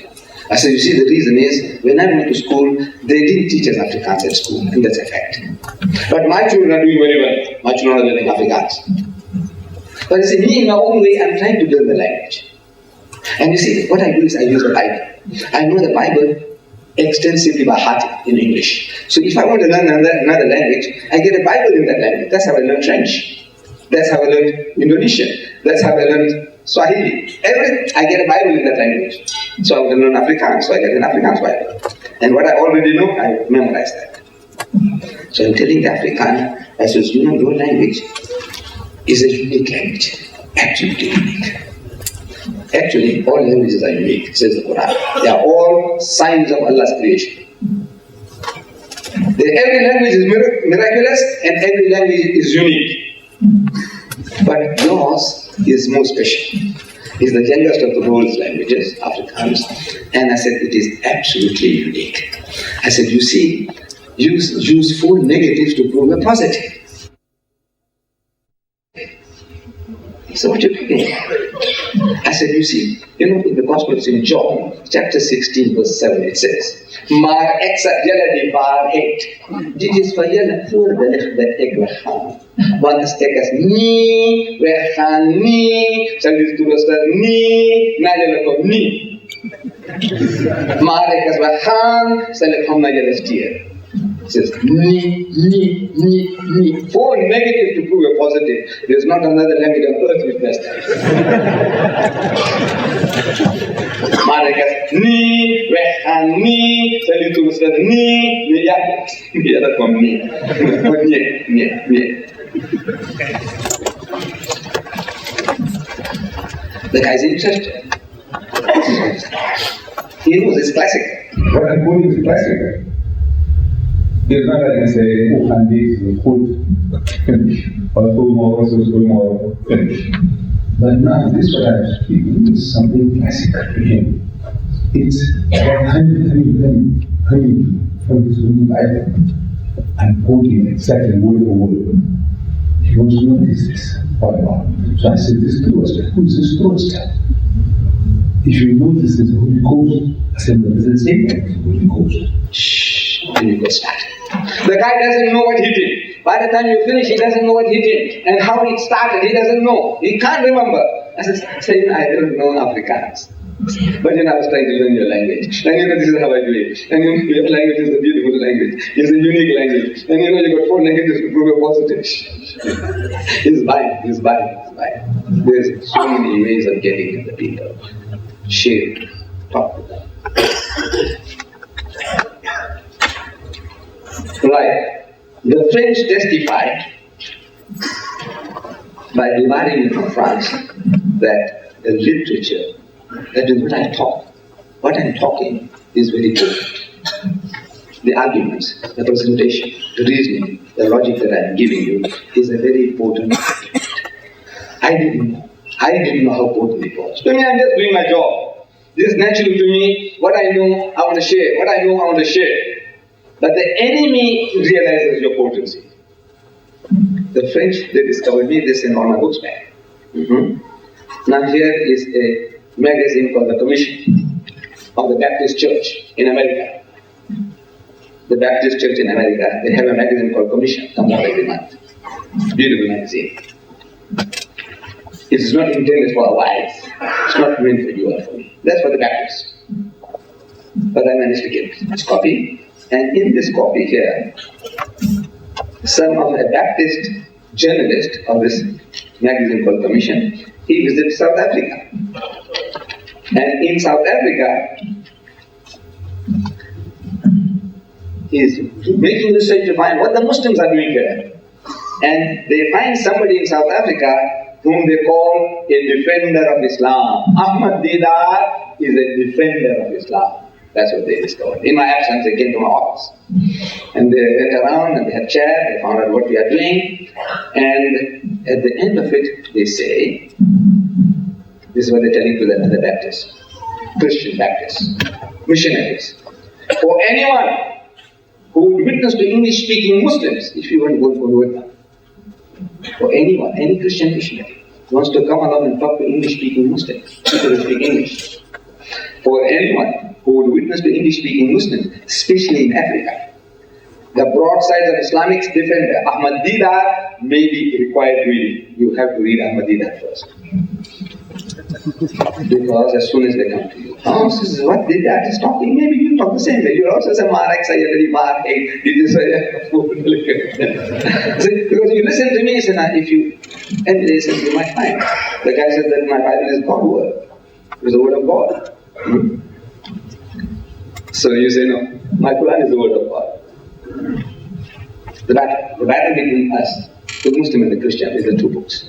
I said, you see, the reason is, when I went to school, they didn't teach us Afrikaans at school, and that's a fact. But my children are doing very well. My children are learning Afrikaans. But you see, me in my own way, I'm trying to learn the language. And you see, what I do is I use the Bible. I know the Bible extensively by heart in English. So if I want to learn another language, I get a Bible in that language. That's how I learn French. That's how I learned Indonesian. That's how I learned Swahili. I get a Bible in that language. So I want to learn Afrikaans, so I get an Afrikaans Bible. And what I already know, I memorize that. So I'm telling the Afrikaner, I says, you know, your language is a unique language. Absolutely unique. Actually, all languages are unique, says the Quran. They are all signs of Allah's creation. Every language is miraculous and every language is unique. But yours is more special. It's the youngest of the world's languages, Afrikaans. And I said, it is absolutely unique. I said, you see, use 4 negatives to prove a positive. So what you're talking about? I said, you see, you know, in the Gospels in John, chapter 16, verse 7, it says, Maar ek sal julle die waarheid. Dit is vir julle voorbeeld dat ek weggaan. Want as ek nie weggaan nie, sal die toerusting nie na julle kom nie. Maar ek as weggaan, sal ek kom na julle stuur. It says, 4 negative to prove a positive. There's not another language on earth with that. Marakas, ni, weggaan, ni, sal je toestand, ni, ja, dat komt niet. Nee. The guy's interested. He knows it's classic. What I'm quoting is classic. It's not like I say, oh, and this is good, finish. Or tomorrow, finish. But now, this what I'm speaking is something classical to him. It's coming from this new Bible. I'm quoting exactly word for word. He wants to know this. What about? So I said, this toaster. Who is this toaster? If you know this is the Holy Ghost, I said, well, does it say that it's the Holy Ghost? Shh, then you get started. The guy doesn't know what he did. By the time you finish, he doesn't know what he did. And how it started, he doesn't know. He can't remember. I said, I don't know Afrikaans. But I was trying to learn your language. And this is how I do it. And your language is a beautiful language. It's a unique language. And you got 4 negatives to prove a positive. He's buying. There's so many ways of getting at the people. Share, talk to them. Right. The French testified by dividing from France that the literature, that is what I'm talking is very good. the arguments, the presentation, the reasoning, the logic that I am giving you is a very important aspect. I didn't know how important it was. To me, I'm just doing my job. This is natural to me. What I know, I want to share. What I know, I want to share. But the enemy realizes your potency. The French, they discovered me, they sent all my books back. Now here is a magazine called The Commission of the Baptist Church in America. The Baptist Church in America, they have a magazine called Commission, comes out every month. Beautiful magazine. It is not intended for our wives. It's not meant for you or for me. That's for the Baptists. But I managed to get this copy. And in this copy here, son of a Baptist journalist of this magazine called Commission, he visited South Africa. And in South Africa, he is making research to find what the Muslims are doing here. And they find somebody in South Africa whom they call a defender of Islam. Ahmed Deedat is a defender of Islam. That's what they discovered. In my absence, they came to my office. And they went around and they had chat, they found out what we are doing. And at the end of it, they say, this is what they're telling to the Baptists, Christian Baptists, missionaries. For anyone who would witness to English-speaking Muslims, if you want to go with them, for anyone, any Christian missionary wants to come along and talk to English-speaking Muslims, people who speak English. For anyone who would witness to English-speaking Muslims, especially in Africa, the broadsides of Islamic's defender, Ahmed Deedat, may be required reading. You have to read Ahmed Deedat first. Because as soon as they come to you, oh, this is what Deedat is talking, maybe you talk the same way. You also say, Marak Sayyadari Mark, you just say, because you listen to me, if you listen to my time. The guy says that my Bible is God's word. It is the word of God. So you say, no, my Quran is the word of God. The battle between us, the Muslim and the Christian, is the two books.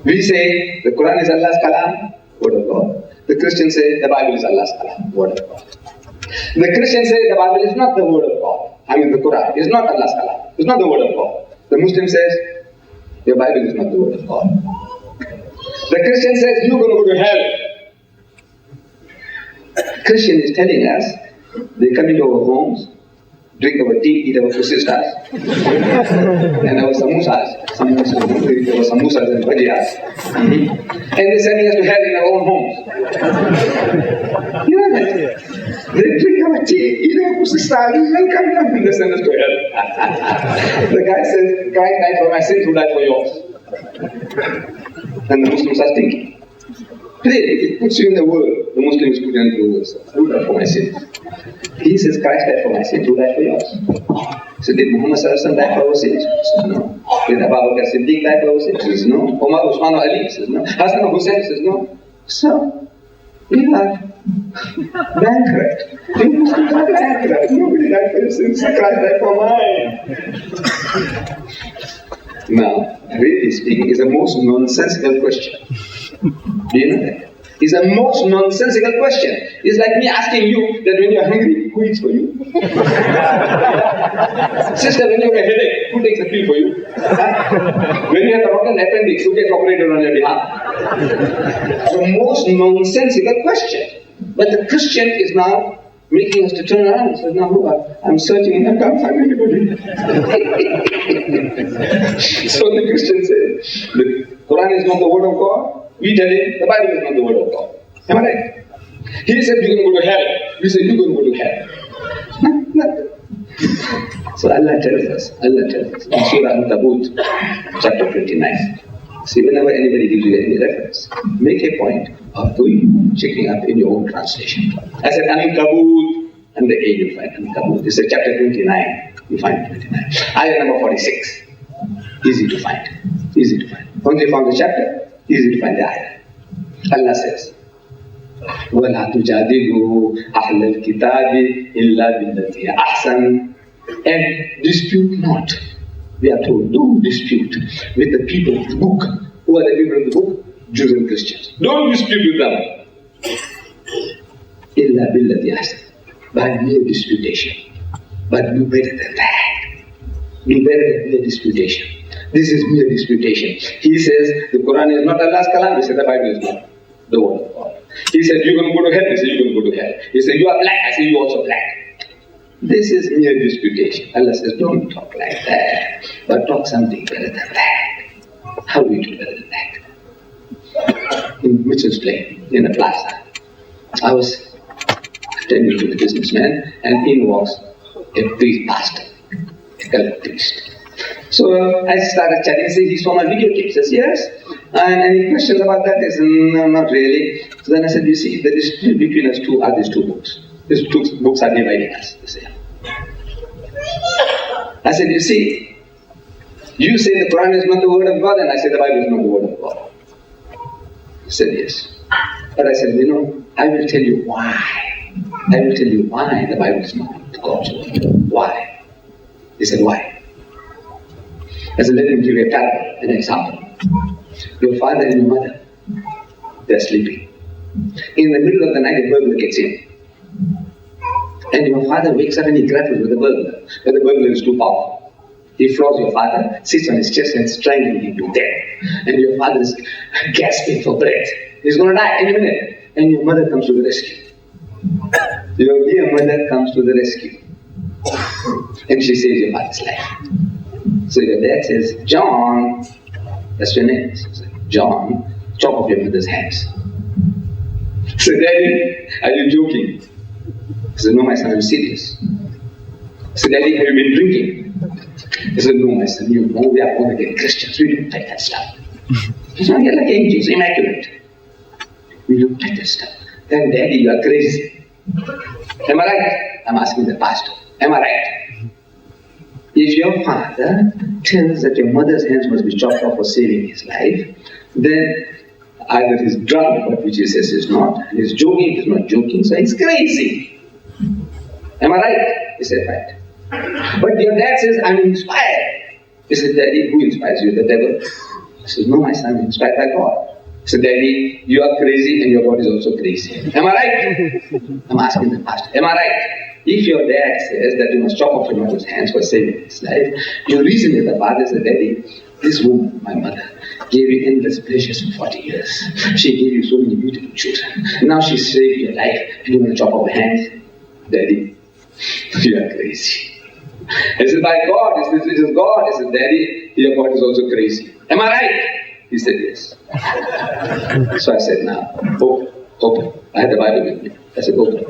We say the Quran is Allah's kalam, word of God. The Christians say the Bible is Allah's kalam, word of God. The Christians say the Bible is not the word of God. The Quran is not Allah's kalam. It's not the word of God. The Muslim says your Bible is not the word of God. The Christian says you're going to go to hell. Christian is telling us they come into our homes, drink our tea, eat our kusistas, and our samosas, and bhajiyas. And they're sending us to hell in our own homes. You know that? They drink our tea, eat our kusistas, and come down and they send us to hell. The guy says, Christ died for my sins, who died for yours? And the Muslims are thinking. It puts you in the world. The Muslims put you in the world. Who died for my sins? He says, Christ died for my sins, who died for yours? So did Muhammad die for our sins? He says, no. Did Abu Bakr Siddiq die for our sins? He says, no. Umar, Usman, Ali? He says, no. Hassan of Hussein? He says, no. So, we are bankrupt. The Muslims are bankrupt. Nobody died for your sins. Christ died for mine. Now, really speaking, is the most nonsensical question. Do you know that? It's the most nonsensical question. It's like me asking you that when you're hungry, who eats for you? Sister, when you have a headache, who takes the pill for you? When you have a rotten appendix, who gets operated on your behalf? The most nonsensical question. But the Christian is now making us to turn around and say, no, I'm searching and I can't find anybody. So the Christian says, the Quran is not the word of God. We tell him, the Bible is not the word of God. Am I right? He said, you're going to go to hell. We said, you're going to go to hell. No. So Allah tells us in Surah Al-Tabut, chapter 29. See, whenever anybody gives you any reference, make a point of checking up in your own translation. I said, Al-Tabut, and the A you find Al-Tabut. This is chapter 29. You find 29. Ayah number 46. Easy to find. Easy to find. Once you found the chapter, easy to find the ayah. Allah says, وَلَا تُجَادِلُوا أَهْلَ الْكِتَابِ إِلَّا بِالَّتِي أَحْسَنُ. And dispute not. We are told, don't dispute with the people of the book. Who are the people of the book? Jews and Christians. Don't dispute with them. إِلَّا بِالَّتِي أَحْسَنُ. by mere disputation. But do better than that. Do better than mere disputation. This is mere disputation. He says the Quran is not Allah's kalam. He said the Bible is not the word of God. He said you're going to go to hell. He said you're going to go to hell. He said you are black. I said you're also black. This is mere disputation. Allah says don't talk like that, but talk something better than that. How do we do better than that? In Mitchell's Plain, in a plaza, I was attending to the businessman, and in walks a priest pastor, a colored priest. So I started chatting. He said, he's from a videotape. He says, yes. And any questions about that? He said, no, not really. So then I said, you see, the dispute between us two are these two books. These two books are dividing us. He said. I said, you see, you say the Quran is not the word of God, and I say the Bible is not the word of God. He said, yes. But I said, you know, I will tell you why. I will tell you why the Bible is not God's word. Why? He said, why? I said, let me give you a parable, an example. Your father and your mother, they're sleeping. In the middle of the night, a burglar gets in. And your father wakes up and he grapples with the burglar. But the burglar is too powerful. He floors your father, sits on his chest and strangles him to death. And your father is gasping for breath. He's going to die any minute. And your mother comes to the rescue. Your dear mother comes to the rescue. And she saves your father's life. So your dad says, John, that's your name. John, chop off your mother's hands. So Daddy, are you joking? He said, no, my son, I'm serious. I said, Daddy, have you been drinking? He said, no, my son, you know, we are born again Christians. We don't take that stuff. He said, you're like angels, immaculate. We don't take that stuff. Then, Daddy, you are crazy. Am I right? I'm asking the pastor. Am I right? If your father tells that your mother's hands must be chopped off for saving his life, then either he's drunk, but which he says he's not, and he's joking, he's not joking, so he's crazy. Am I right? He said, right. But your dad says, I'm inspired. He said, Daddy, who inspires you? The devil? I said, no, my son, I'm inspired by God. He said, Daddy, you are crazy and your God is also crazy. Am I right? I'm asking the pastor, am I right? If your dad says that you must chop off your mother's hands for saving his life, your reason is the father said, Daddy, this woman, my mother, gave you endless pleasures for 40 years. She gave you so many beautiful children. Now she saved your life and you want to chop off her hands? Daddy, you are crazy. I said, by God, it is God. I said, Daddy, your God is also crazy. Am I right? He said, yes. So I said, now, open. I had the Bible with me. I said, open.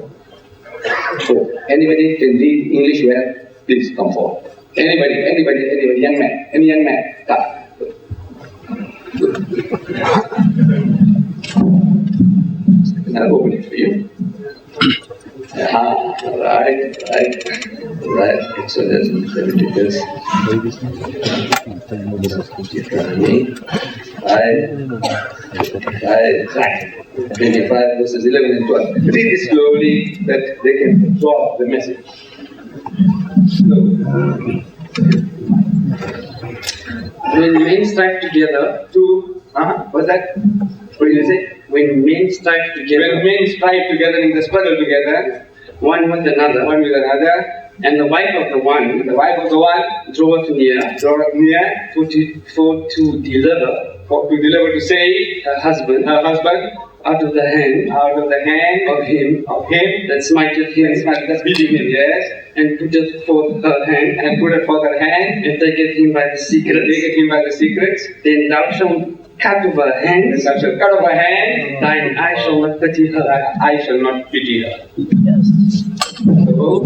So, anybody can read English well? Please come forward. Anybody, young man, any young man, come. I'll open it for you. Right. Exodus, Leviticus, right. 25 verses 11 and 12. Read this slowly that they can absorb the message. Slowly. When men strive together to, what's that? What did you say? When men strive together. When men strive together in the struggle together, one with another, and the wife of the one draweth near, for to deliver, to save her husband out of the hand of him that smiteth him, that's beating him, yes, and putteth forth her hand, and taketh him by the secret, then thou shalt cut off her hand, thine eye shall not pity her. So,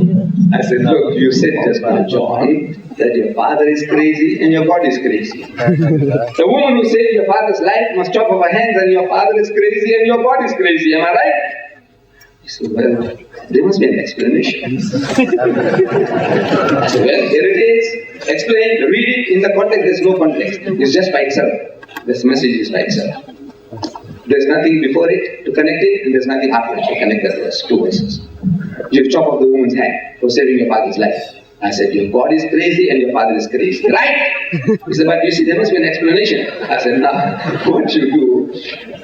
I said, look, you said just now, John, that your father is crazy and your God is crazy. The woman who saved your father's life must chop off her hands and your father is crazy and your God is crazy. Am I right? He said, well, there must be an explanation. I said, well, here it is. Explain, read it. In the context, there's no context. It's just by itself. This message is by itself. There's nothing before it to connect it, and there's nothing after it to connect the two verses. You've chopped off the woman's hand for saving your father's life. I said, your God is crazy and your father is crazy. Right? He said, but you see, there must be an explanation. I said, no, what you do,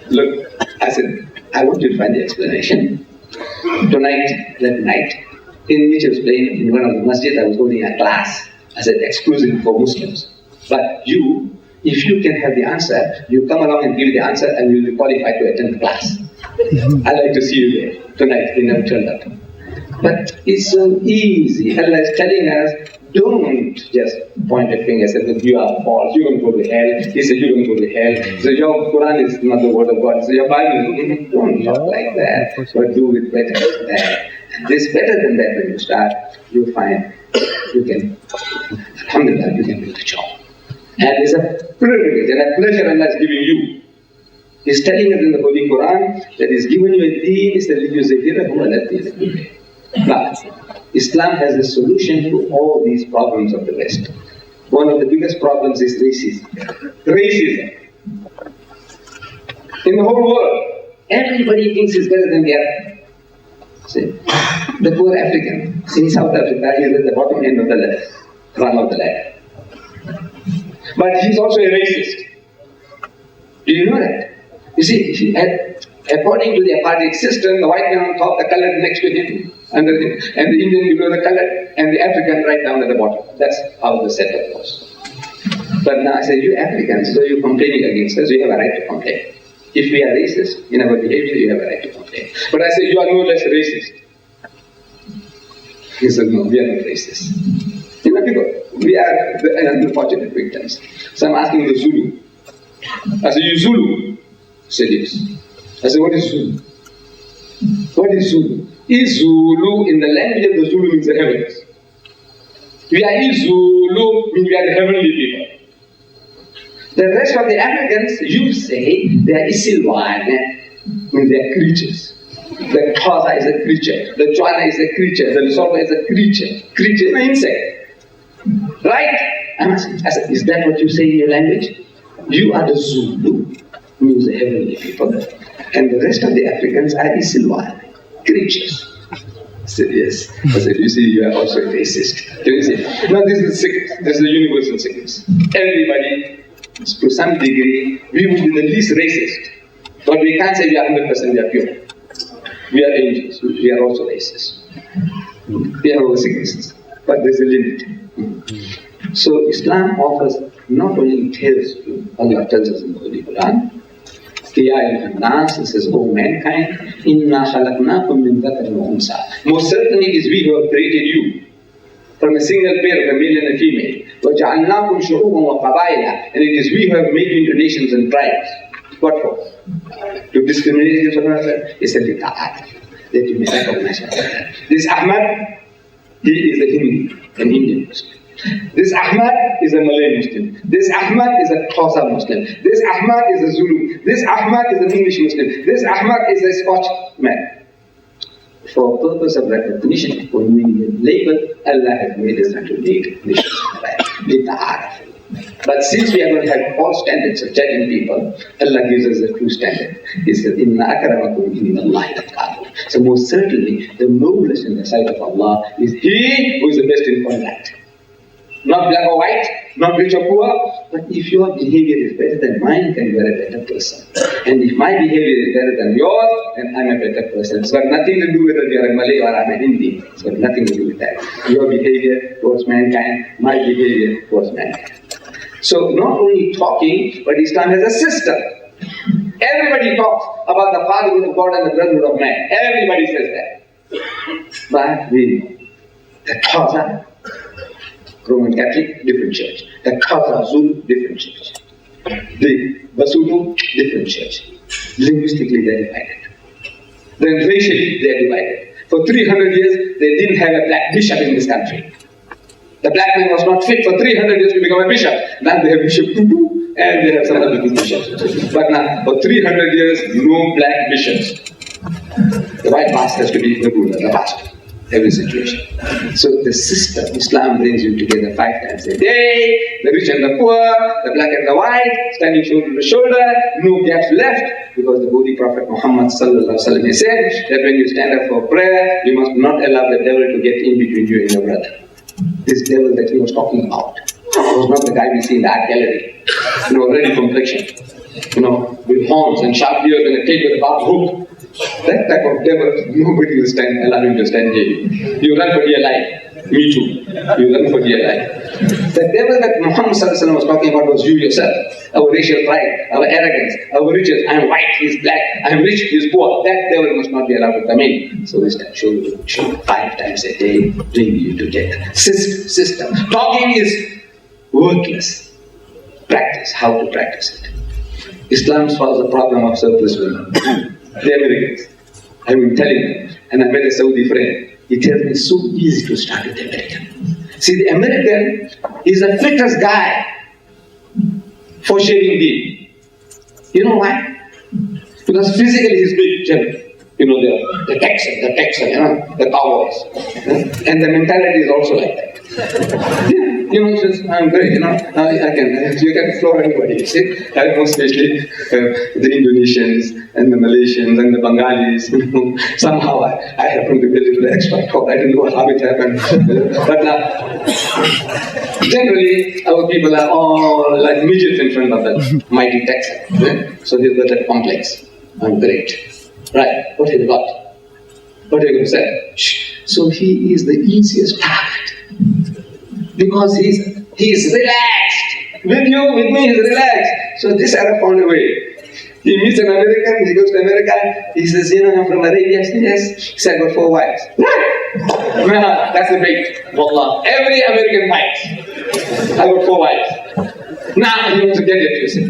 look, I said, I want you to find the explanation. Tonight, that night, in which I was playing in one of the masjid. I was holding a class as an exclusive for Muslims. But you, if you can have the answer, you come along and give the answer and you'll be qualified to attend the class. I'd like to see you there tonight. You never turned up. But it's so easy. Allah is telling us, don't just point a finger and say, look, you are false, you're going to go to hell. He said, you're going to go to hell. So your Quran is not the word of God. So your Bible is, don't talk like that, but do it better than that. And this better than that, when you start, you find you can, alhamdulillah, you can do the job. And it's a privilege and a pleasure Allah is giving you. He's telling us in the Holy Quran that He's given you a deen, is that but Islam has a solution to all these problems of the West. One of the biggest problems is racism. Racism. In the whole world, everybody thinks he's better than the other. See, the poor African in South Africa is at the bottom end of the ladder, rung of the ladder. But he's also a racist. Do you know that? You see, according to the apartheid system, the white man on top, the colored next to him, under him, and the Indian below the colored, and the African right down at the bottom. That's how the setup was. But now I say, you Africans, so you're complaining against us, you have a right to complain. If we are racist in our behavior, you have a right to complain. But I say, you are no less racist. He said, no, we are not racist. You know, because we are the unfortunate victims. So I'm asking the Zulu. I said, you Zulu? He said, yes. I said, what is Zulu? What is Zulu? Izulu in the language of the Zulu means the heavens. We are Izulu means we are the heavenly people. The rest of the Africans, you say, they are Isilwane, means they are creatures. The Xhosa is a creature, the Tswana is a creature, the Lesotho is a creature. Creature is an insect. Right? I said, is that what you say in your language? You are the Zulu, means the heavenly people. And the rest of the Africans are Isilwane, creatures. I said, yes. I said, you see, you are also a racist. Can you see? Now this is sickness. This is a universal sickness. Everybody, to some degree, we would be the least racist. But we can't say we are 100% we are pure. We are angels. We are also racist. We have our sicknesses. But there's a limit. So Islam offers not only tells you, Allah tells us in the Holy Quran, it says, O mankind, most certainly it is we who have created you from a single pair of a male and a female. And it is we who have made you into nations and tribes. What for? To discriminate against one another? It's a lita'at, that you may recognize one another. This Ahmad, he is a Hindu, an Indian Muslim. This Ahmad is a Malay Muslim. This Ahmad is a Xhosa Muslim. This Ahmad is a Zulu. This Ahmad is an English Muslim. This Ahmad is a Scotch man. For purpose of recognition, for meaning label, Allah has made us into nations. But since we haven't had false standards of judging people, Allah gives us a true standard. He says, Inna akramakum indallahi atqakum. So most certainly, the noblest in the sight of Allah is He who is the best in conduct. Not black or white, not rich or poor, but if your behavior is better than mine, then you are a better person. And if my behavior is better than yours, then I'm a better person. It's got nothing to do with whether you are a Malay or I'm a Hindi. It's got nothing to do with that. Your behavior towards mankind, my behavior towards mankind. So not only talking, but Islam has a system. Everybody talks about the fatherhood of God and the brotherhood of man. Everybody says that. But we know the Xhosa, Roman Catholic, different church. The Xhosa, Zulu, different church. The Basotho, different church. Linguistically, they're divided. Then racially, they're divided. For 300 years, they didn't have a black bishop in this country. The black man was not fit for 300 years to become a bishop. Now they have Bishop Tutu and they have some other bishops. But now, for 300 years, no black bishops. The white master has to be the ruler, the pastor. Every situation. So the system, Islam brings you together 5 times a day, the rich and the poor, the black and the white, standing shoulder to shoulder, no gaps left, because the Holy Prophet Muhammad sallallahu alaihi wasallam said that when you stand up for prayer, you must not allow the devil to get in between you and your brother. This devil that he was talking about was not the guy we see in the art gallery, red complexion, with horns and sharp ears and a tail with a barbed hook. That type of devil, nobody will allow him to stand here. You run for your life. Me too. You run for your life. The devil that Muhammad was talking about was you yourself. Our racial pride, our arrogance, our riches. I am white, he is black. I am rich, he is poor. That devil must not be allowed to come in. So we start showing you 5 times a day, bring you to death. System. Talking is worthless. Practice. How to practice it. Islam solves the problem of surplus women. The Americans. I've been telling them, and I met a Saudi friend. He tells me it's so easy to start with the American. See, the American is the fittest guy for shaving beard. You know why? Because physically he's big, general. You know, the Texan, the cowboys. And the mentality is also like that. You know, just, I'm great, you can floor anybody, you see. Most especially the Indonesians and the Malaysians and the Bengalis. Somehow I happen to be a little extra tall. I don't know how it happened. But generally, our people are all like midgets in front of the mighty Texan. So they've got that complex. I'm great. Right, what have you got? What are you going to say? So he is the easiest target. Because he's relaxed. With you, with me, he's relaxed. So this I have found a way. He meets an American, he goes to America, he says, I'm from Arabia. Yes. He said, I got 4 wives. That's the bait. Wallah. Every American fights. I got 4 wives. Now he wants to get it. You say,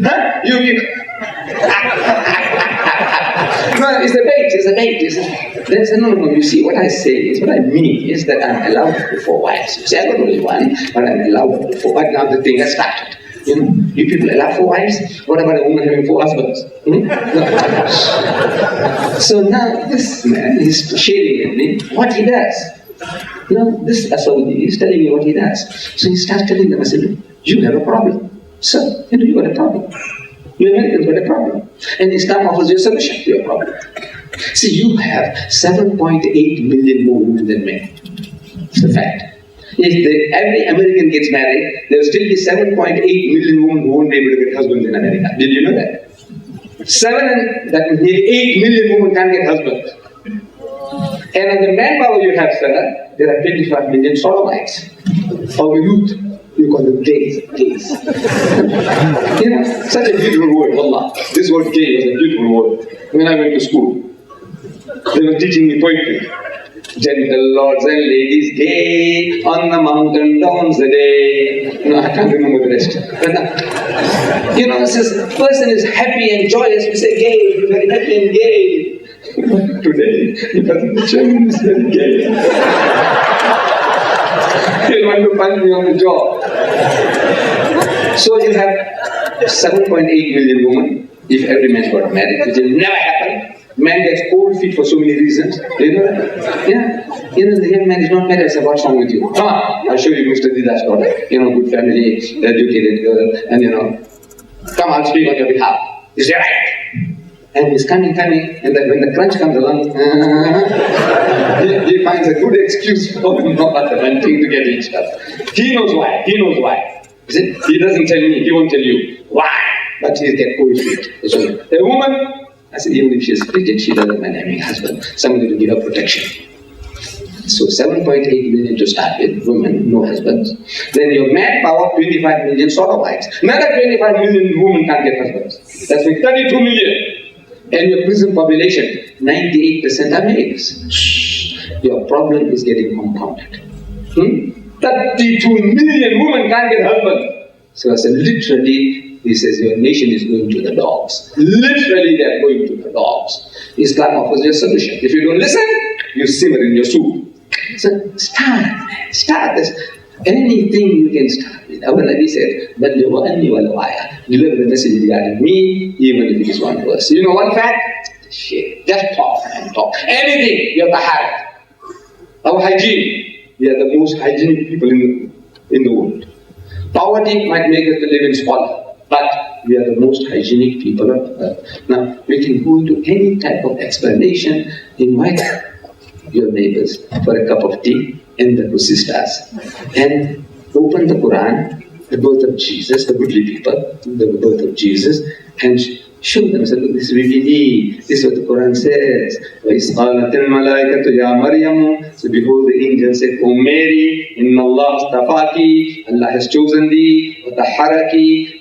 You give. No, it's a bait. No, you see, what I say is, what I mean is that I'm allowed to do 4 wives. You say, I got only 1, but I'm allowed to do 4. But now the thing has started. You people allow 4 wives? What about a woman having 4 husbands? So now this man is sharing with me what he does. This Saudi is telling me what he does. So he starts telling them, I said, you have a problem. Sir, you got a problem. You Americans got a problem. And Islam offers you a solution to your problem. See, you have 7.8 million more women than men. It's a fact. If every American gets married, there will still be 7.8 million women who won't be able to get husbands in America. Did you know that? 8 million women can't get husbands. And on the manpower you have, sir, there are 25 million sodomites. Or youth. You call them gays. Such a beautiful word, Allah. This word gay was a beautiful word. When I went to school, they were teaching me poetry. Gentle lords and ladies, gay on the mountain dawns the day. I can't remember the rest. But since a person is happy and joyous, we say gay, very happy and gay. Today, because the German is very gay. They want to punch me on the jaw. So you have 7.8 million women if every man got married, which will never happen. Man gets cold feet for so many reasons. You know that? Yeah. The young man is not married. I said, what's wrong with you? Come on, I'll show you Mr. Deedat's daughter. Good family, educated girl, and come, I'll speak on your behalf. He said, right. And he's coming, and then when the crunch comes along, he finds a good excuse for not wanting to get each other. He knows why. He doesn't tell me, he won't tell you why, but he'll get cold feet. So, a woman, I said, even if she's pretty, she doesn't mind having a husband, somebody to give her protection. So 7.8 million to start with, women, no husbands. Then your manpower, 25 million sodomites. Another 25 million women can't get husbands. That's like 32 million. And your prison population, 98% are males. Your problem is getting compounded. 32 million women can't get husbands. So I said, literally, he says, your nation is going to the dogs. Literally, they are going to the dogs. Islam offers you a solution. If you don't listen, you simmer in your soup. So start this. Anything you can start with. Our Nabi said, deliver the message regarding me, even if it is one verse. You know one fact? Shit. Just talk and talk. Anything, you have to have it. Our hygiene. We are the most hygienic people in the world. Poverty might make us to live in squalor, but we are the most hygienic people on earth. Now, we can go into any type of explanation, invite your neighbors for a cup of tea and the sisters, and open the Quran, the birth of Jesus, the goodly people, the birth of Jesus, and Show them, say, look, this is VVD, this is what the Quran says. وَإِذْ قَالَتِ الْمَلَائِكَةُ يَا مَرْيَمُ. So behold, the angel said, O Mary, إِنَّ اللَّهَ اصْطَفَاكِ. Allah has chosen thee, وَطَهَّرَكِ,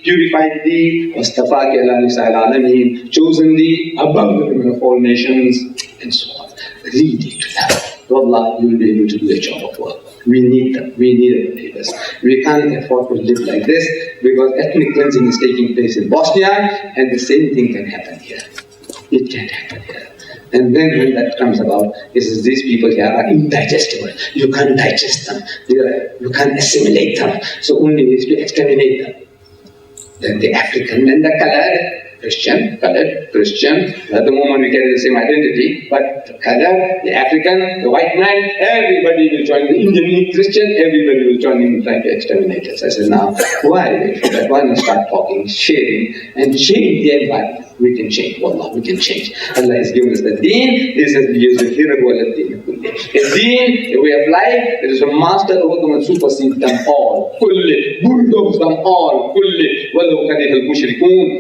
purified thee, وَاصْطَفَاكِ عَلَى نِسَاءِ الْعَالَمِينَ, chosen thee above the women of all nations, and so on. Read it to them. Wallah, you will be able to do a job of work. We need them. We need our neighbors. We can't afford to live like this because ethnic cleansing is taking place in Bosnia, and the same thing can happen here. It can happen here. And then when that comes about, it says these people here are indigestible. You can't digest them. You can't assimilate them. So only is to exterminate them. Then the African and the colored, Christian, at the moment we carry the same identity, but the color, the African, the white man, everybody will join. The Indian Christian, everybody will join in trying to exterminate us. I said, now, why? Why not start talking, sharing, and change the environment? We can change, wallah, we can change. Allah has given us the deen. This is the deen, a way of life. There is a master who can supersede them all. Bulldoze them all.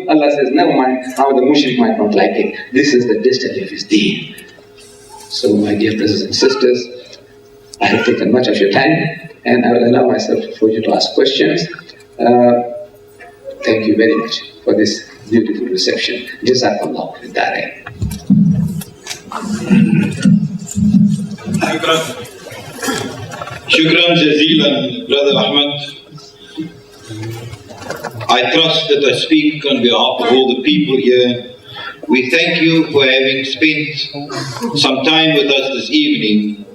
Allah says, never mind how the mushrik might not like it. This is the destiny of his deen. So, my dear brothers and sisters, I have taken much of your time, and I will allow myself for you to ask questions. Thank you very much for this beautiful reception. Jazakallah fi darain. Shukran jazeelan, Brother Ahmad. I trust that I speak on behalf of all the people here. We thank you for having spent some time with us this evening,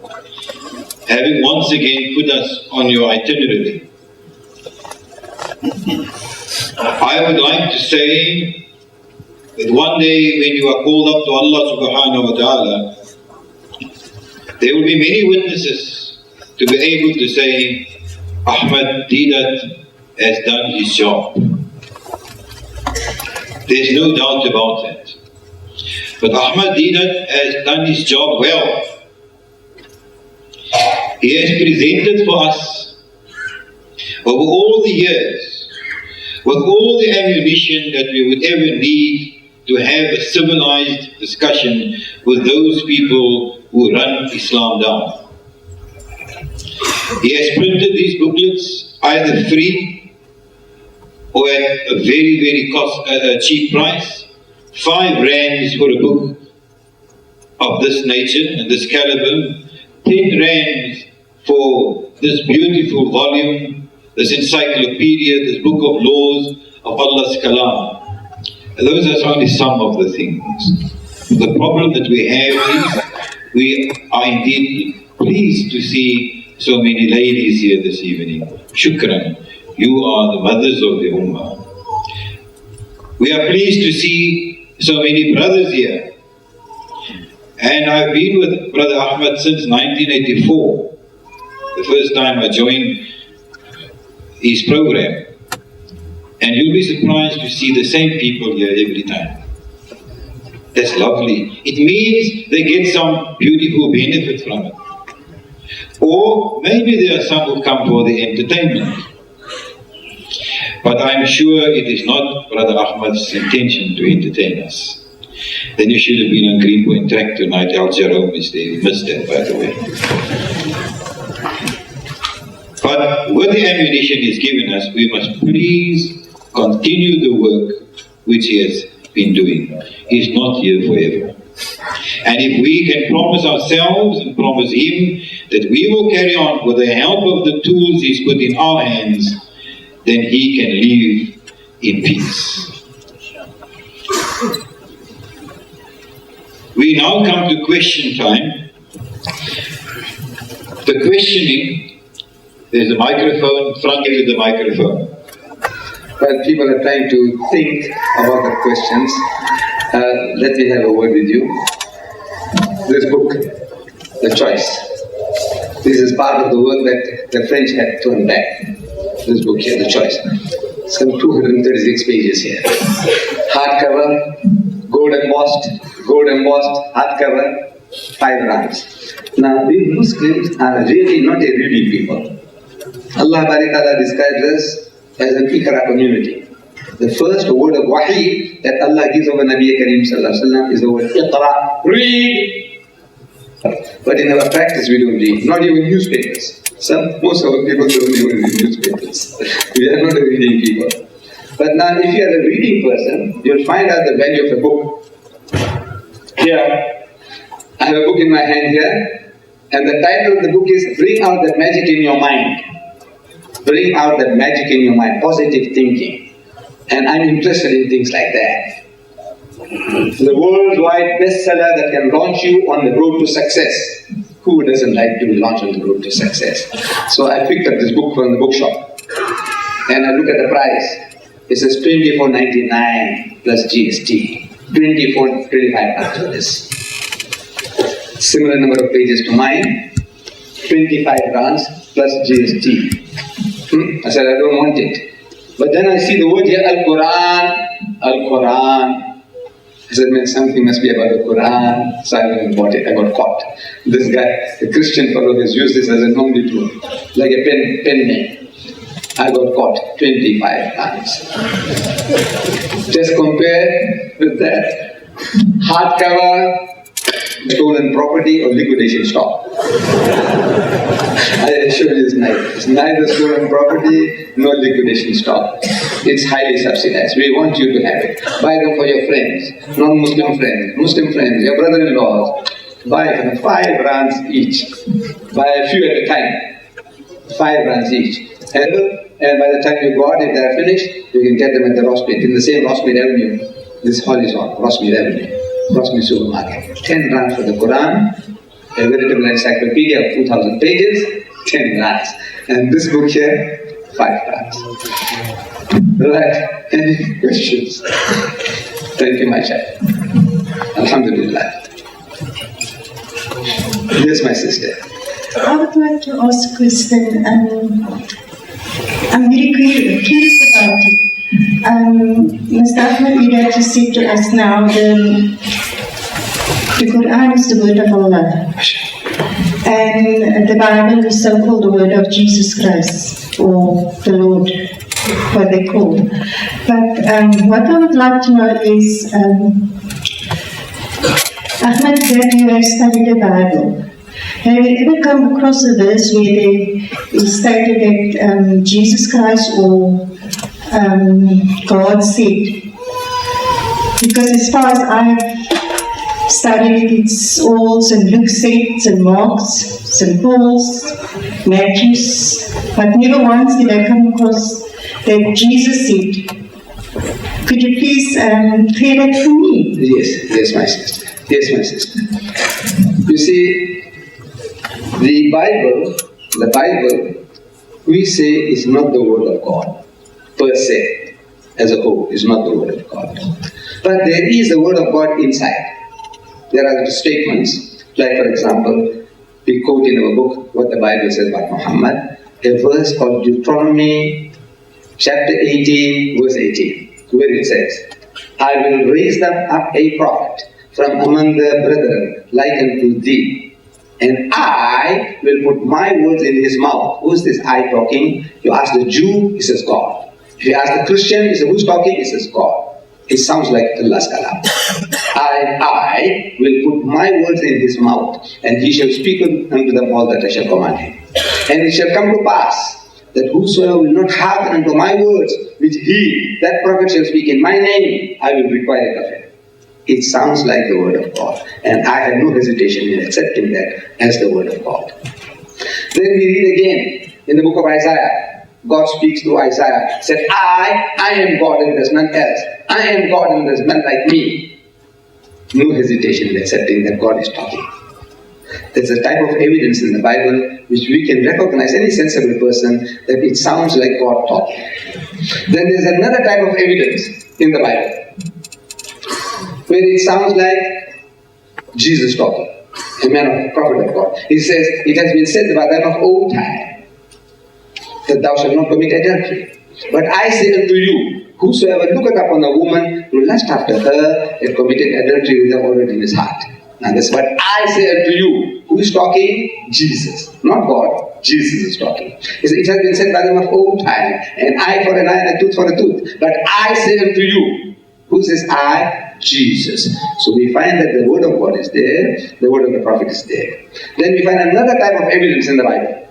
having once again put us on your itinerary. I would like to say that one day when you are called up to Allah subhanahu wa ta'ala, there will be many witnesses to be able to say, Ahmed Deedat has done his job. There's no doubt about that. But Ahmed Deedat has done his job well. He has presented for us over all the years, with all the ammunition that we would ever need to have a civilized discussion with those people who run Islam down. He has printed these booklets either free or at a very, very cheap price. 5 rands for a book of this nature and this caliber, 10 rands for this beautiful volume, this encyclopedia, this book of laws of Allah's Kalam. And those are only some of the things. The problem that we have is, we are indeed pleased to see so many ladies here this evening. Shukran. You are the mothers of the Ummah. We are pleased to see so many brothers here. And I've been with Brother Ahmed since 1984. The first time I joined his program. And you'll be surprised to see the same people here every time. That's lovely. It means they get some beautiful benefit from it. Or maybe there are some who come for the entertainment. But I'm sure it is not Brother Ahmad's intention to entertain us. Then you should have been on Greenpoint track tonight. Al Jerome is there. We missed that, by the way. But with the ammunition he's given us, we must please continue the work which he has been doing. He's not here forever. And if we can promise ourselves and promise him that we will carry on with the help of the tools he's put in our hands, then he can live in peace. We now come to question time. The questioning, there's a microphone, front to the microphone. While people are trying to think about the questions, let me have a word with you. This book, The Choice. This is part of the work that the French had thrown back. This book here, The Choice. Some 236 pages here. Hardcover, gold embossed, hardcover, 5 rands. Now, we Muslims are really not a reading people. Allah Ta'ala describes us as an Ikra community. The first word of wahi that Allah gives over Nabi Kareem Sallallahu Alaihi Wasallam is the word Iqra, read. But in our practice we don't read, not even newspapers. Most of our people don't even read newspapers. We are not a reading people. But now if you are a reading person, you'll find out the value of a book. Here, I have a book in my hand here, and the title of the book is Bring Out the Magic in Your Mind. Bring out the magic in your mind, positive thinking. And I'm interested in things like that. The worldwide bestseller that can launch you on the road to success. Who doesn't like to be launched on the road to success? So I picked up this book from the bookshop, and I look at the price. It says $24.99 plus GST. $24.25 after this. Similar number of pages to mine. 25 rands plus GST. I said, I don't want it. But then I see the word here, Al-Quran. Al-Quran. I said, man, something must be about the Quran. So I went and bought it. I got caught. This guy, the Christian fellow, has used this as a only tool, like a pen name. I got caught 25 times. Just compare with that hardcover, stolen property or liquidation stock. I assure you it's neither. It's neither stolen property nor liquidation stock. It's highly subsidized. We want you to have it. Buy them for your friends, non-Muslim friends, Muslim friends, your brother-in-laws. Buy them 5 rands each. Buy a few at a time. 5 rands each. And by the time you go out, if they are finished, you can get them at the Rossmead, in the same Rossmead Avenue. This hall is on Rossmead Avenue, Rossmead Supermarket. 10 rands for the Quran, a veritable encyclopedia of 2,000 pages, 10 rands. And this book here, 5 rands. Right? Any questions? Thank you, my child. Alhamdulillah. Yes, my sister. I would like to ask a question. I'm very curious about it. Mr. Ahmed Deedat just said to us now the Quran is the word of Allah, and the Bible is so-called the word of Jesus Christ, or the Lord, what they call. But what I would like to know is, Ahmed, that you have studied the Bible. Have you ever come across a verse where they stated that Jesus Christ or God said? Because as far as I've studied it, it's all St. Luke said, St. Mark's, St. Paul's, Matthew's, but never once did I come across that Jesus said. Could you please clear that for me? Yes, my sister. Yes, my sister. You see, the Bible, we say is not the word of God, per se, as a whole, is not the word of God. But there is the word of God inside. There are statements, like for example, we quote in our book what the Bible says about Muhammad, a verse called Deuteronomy chapter 18, verse 18, where it says, I will raise them up a prophet from among the brethren, like unto thee, and I will put my words in his mouth. Who's this I talking? You ask the Jew, he says God. If you ask the Christian, he says who's talking? He says God. It sounds like Allah's kalam. I will put my words in his mouth, and he shall speak unto them all that I shall command him. And it shall come to pass that whosoever will not hearken unto my words, which he, that prophet, shall speak in my name, I will require it of him. It sounds like the word of God, and I have no hesitation in accepting that as the word of God. Then we read again in the book of Isaiah. God speaks to Isaiah, said, I am God and there's none else. I am God and there's none like me. No hesitation in accepting that God is talking. There's a type of evidence in the Bible which we can recognize, any sensible person, that it sounds like God talking. Then there's another type of evidence in the Bible where it sounds like Jesus talking, a man of prophet of God. He says, it has been said by them of old time that thou shalt not commit adultery. But I say unto you, whosoever looketh upon a woman to lust after her, hath committed adultery with her already in his heart. Now that's what I say unto you. Who is talking? Jesus. Not God. Jesus is talking. It has been said by them of old time, an eye for an eye and a tooth for a tooth. But I say unto you. Who says I? Jesus. So we find that the word of God is there, the word of the prophet is there. Then we find another type of evidence in the Bible,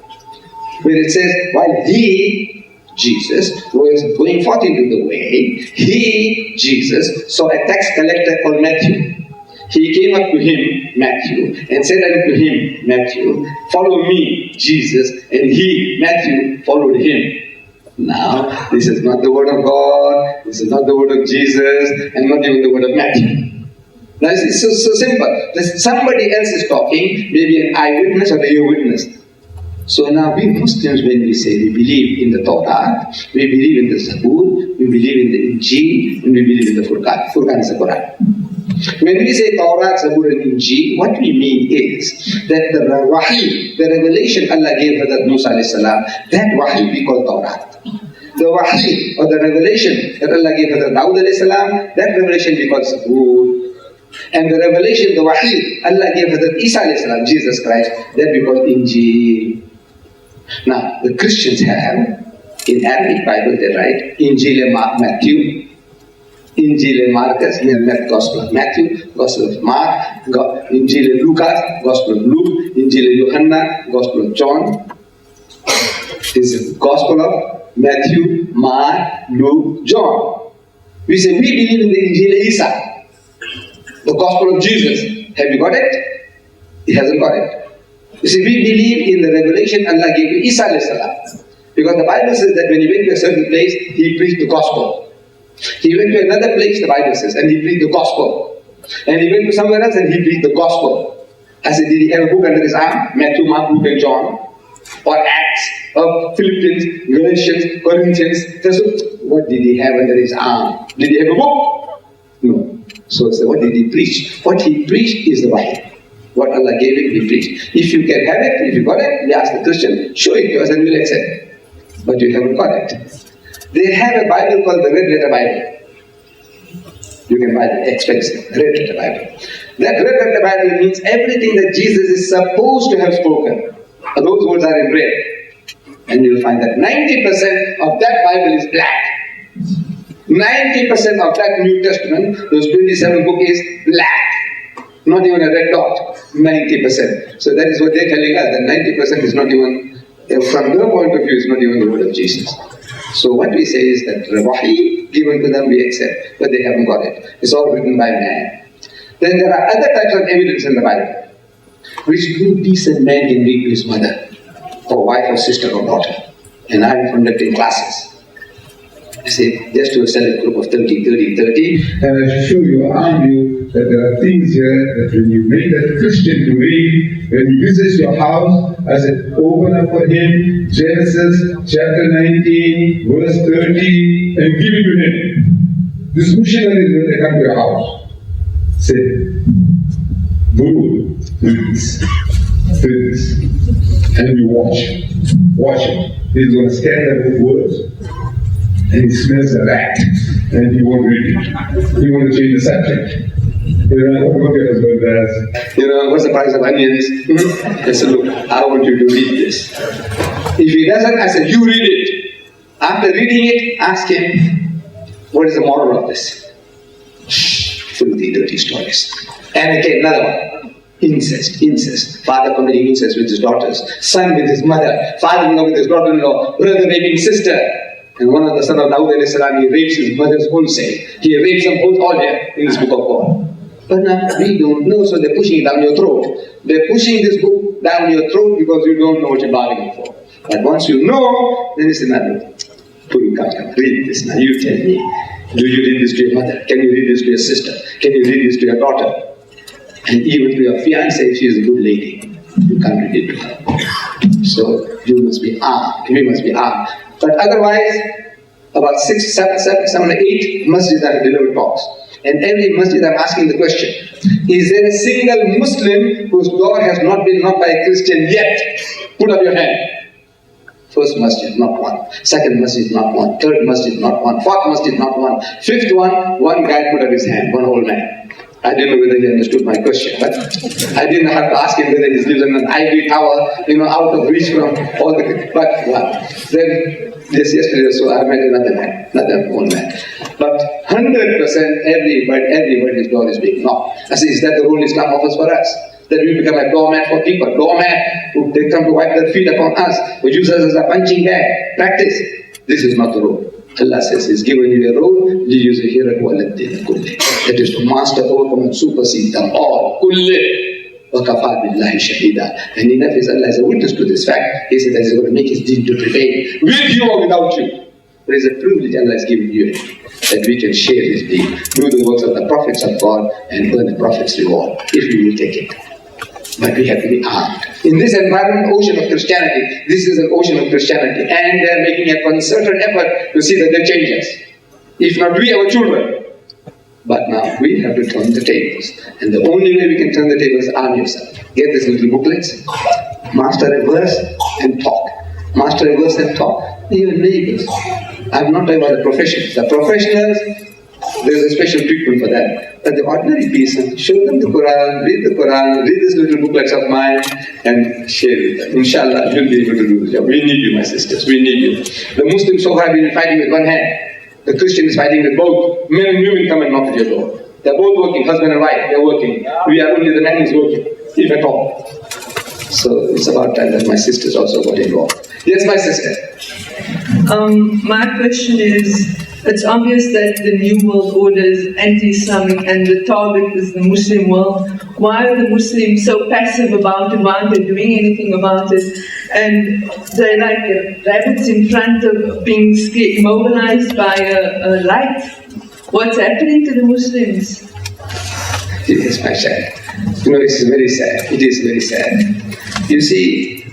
where it says, while he, Jesus, was going forth into the way, he, Jesus, saw a tax collector called Matthew. He came up to him, Matthew, and said unto him, Matthew, follow me, Jesus, and he, Matthew, followed him. Now, this is not the word of God, this is not the word of Jesus, and not even the word of Matthew. Now, it's so simple. Somebody else is talking, maybe an eyewitness or an earwitness. So now we Muslims, when we say we believe in the Torah, we believe in the Zabur, we believe in the Injil, and we believe in the Furqan. Furqan is the Quran. When we say Torah, Zabur and Injil, what we mean is that the Wahi, the revelation Allah gave Hazrat Musa alayhi salam, that Wahi we call Torah. The Wahi or the revelation that Allah gave Hazrat Dawud alayhi salam, that revelation we call Zabur. And the revelation, the Wahi, Allah gave Hazrat Isa alayhi salam, Jesus Christ, that we call Injil. Now, the Christians have, in Arabic Bible they write, Injil Matthew, Injil Marcus, Gospel of Matthew, Gospel of Mark, Injil Lucas, Gospel of Luke, Injil Johanna, Gospel of John. This is the Gospel of Matthew, Mark, Luke, John. We say we believe in the Injil Isa, the Gospel of Jesus. Have you got it? He hasn't got it. You see, we believe in the revelation Allah gave to Isa alayhi salam. Because the Bible says that when he went to a certain place, he preached the gospel. He went to another place, the Bible says, and he preached the gospel. And he went to somewhere else and he preached the gospel. I said, did he have a book under his arm? Matthew, Mark, Luke, and John? Or Acts, or Philippians, Galatians, Corinthians? What did he have under his arm? Did he have a book? No. So what did he preach? What he preached is the Bible. What Allah gave him, he preached. If you can have it, if you got it, we ask the Christian, show it to us and we'll accept it. But you haven't got it. They have a Bible called the Red Letter Bible. You can buy it expensive, Red Letter Bible. That Red Letter Bible means everything that Jesus is supposed to have spoken. Those words are in red. And you'll find that 90% of that Bible is black. 90% of that New Testament, those 27 books, is black. Not even a red dot, 90%. So that is what they're telling us, that 90% is not even, from their point of view, is not even the word of Jesus. So what we say is that the Wahi given to them we accept, but they haven't got it. It's all written by man. Then there are other types of evidence in the Bible, which no decent man can read to his mother, or wife, or sister, or daughter. And I'm conducting classes. I say, just to a select group of 30. And I show you, argue that there are things here that when you make that Christian to read, when he visits your house, I said, open up for him Genesis chapter 19, verse 30, and give it to him. This missionary is when they come to your house. Say, Guru, read this, and you watch it. He's going to scan the words. And he smells a rat, and he won't read it. He wants to change the subject. Look at his bird. What's the price of onions? I said, look, I want you to read this. If he doesn't, I said, you read it. After reading it, ask him, what is the moral of this? Filthy, dirty stories. And again, another one. Incest. Father committing incest with his daughters. Son with his mother. Father-in-law with his daughter-in-law. Brother raping sister. And one of the son of Dawud alayhi salam, he rapes his mother's wholesale. He rapes them both all here in this book of God. But now we don't know, so they're pushing it down your throat. They're pushing this book down your throat because you don't know what you're bargaining for. But once you know, then it's another. Come, read this now. You tell me. Do you read this to your mother? Can you read this to your sister? Can you read this to your daughter? And even to your fiancée, if she is a good lady, you can't read it to her. So you must be armed. We must be armed. But otherwise, about 6, 7, 8 masjids have delivered talks. And every masjid I'm asking the question, is there a single Muslim whose door has not been knocked by a Christian yet? Put up your hand. First masjid, not one. Second masjid, not one. Third masjid, not one. Fourth masjid, not one. Fifth one guy put up his hand, one old man. I didn't know whether he understood my question, but I didn't have to ask him whether he lives in an ivory tower, out of reach from all the. But then just yesterday or so, I met another old man. But 100% everybody's door is being knocked. I say, is that the role Islam offers for us? That we become a doormat for people, who they come to wipe their feet upon us, who use us as a punching bag. Practice. This is not the role. Allah says He's given you a role, you use it here at that is to master, overcome and supersede them all. And enough is Allah is a witness to this fact. He said that He's going to make His deen to prevail, with you or without you. There is a privilege Allah has given you, that we can share His deen, do the works of the prophets of God, and earn the prophet's reward, if we will take it. But we have to be armed. In this environment, ocean of Christianity, this is an ocean of Christianity, and they are making a concerted effort to see that they change us. If not we, our children. But now we have to turn the tables. And the only way we can turn the tables is arm yourself. Get these little booklets, master a verse and talk. Master a verse and talk. Even neighbors. I'm not talking about the professionals. The professionals, there's a special treatment for them. But the ordinary person, show them the Quran, read these little booklets of mine, and share with them. Inshallah, you'll be able to do the job. We need you, my sisters, we need you. The Muslims so far have been fighting with one hand. The Christian is fighting with both. Men and women come and knock at your door. They're both working, husband and wife, they're working. We are only the man who's working, if at all. So it's about time that my sisters also got involved. Yes, my sister. My question is, it's obvious that the New World Order is anti-Islamic and the target is the Muslim world. Why are the Muslims so passive about it? Why aren't they doing anything about it? And they're like rabbits in front of being immobilized by a light. What's happening to the Muslims? Yes, my child. It's very sad. It is very sad. You see,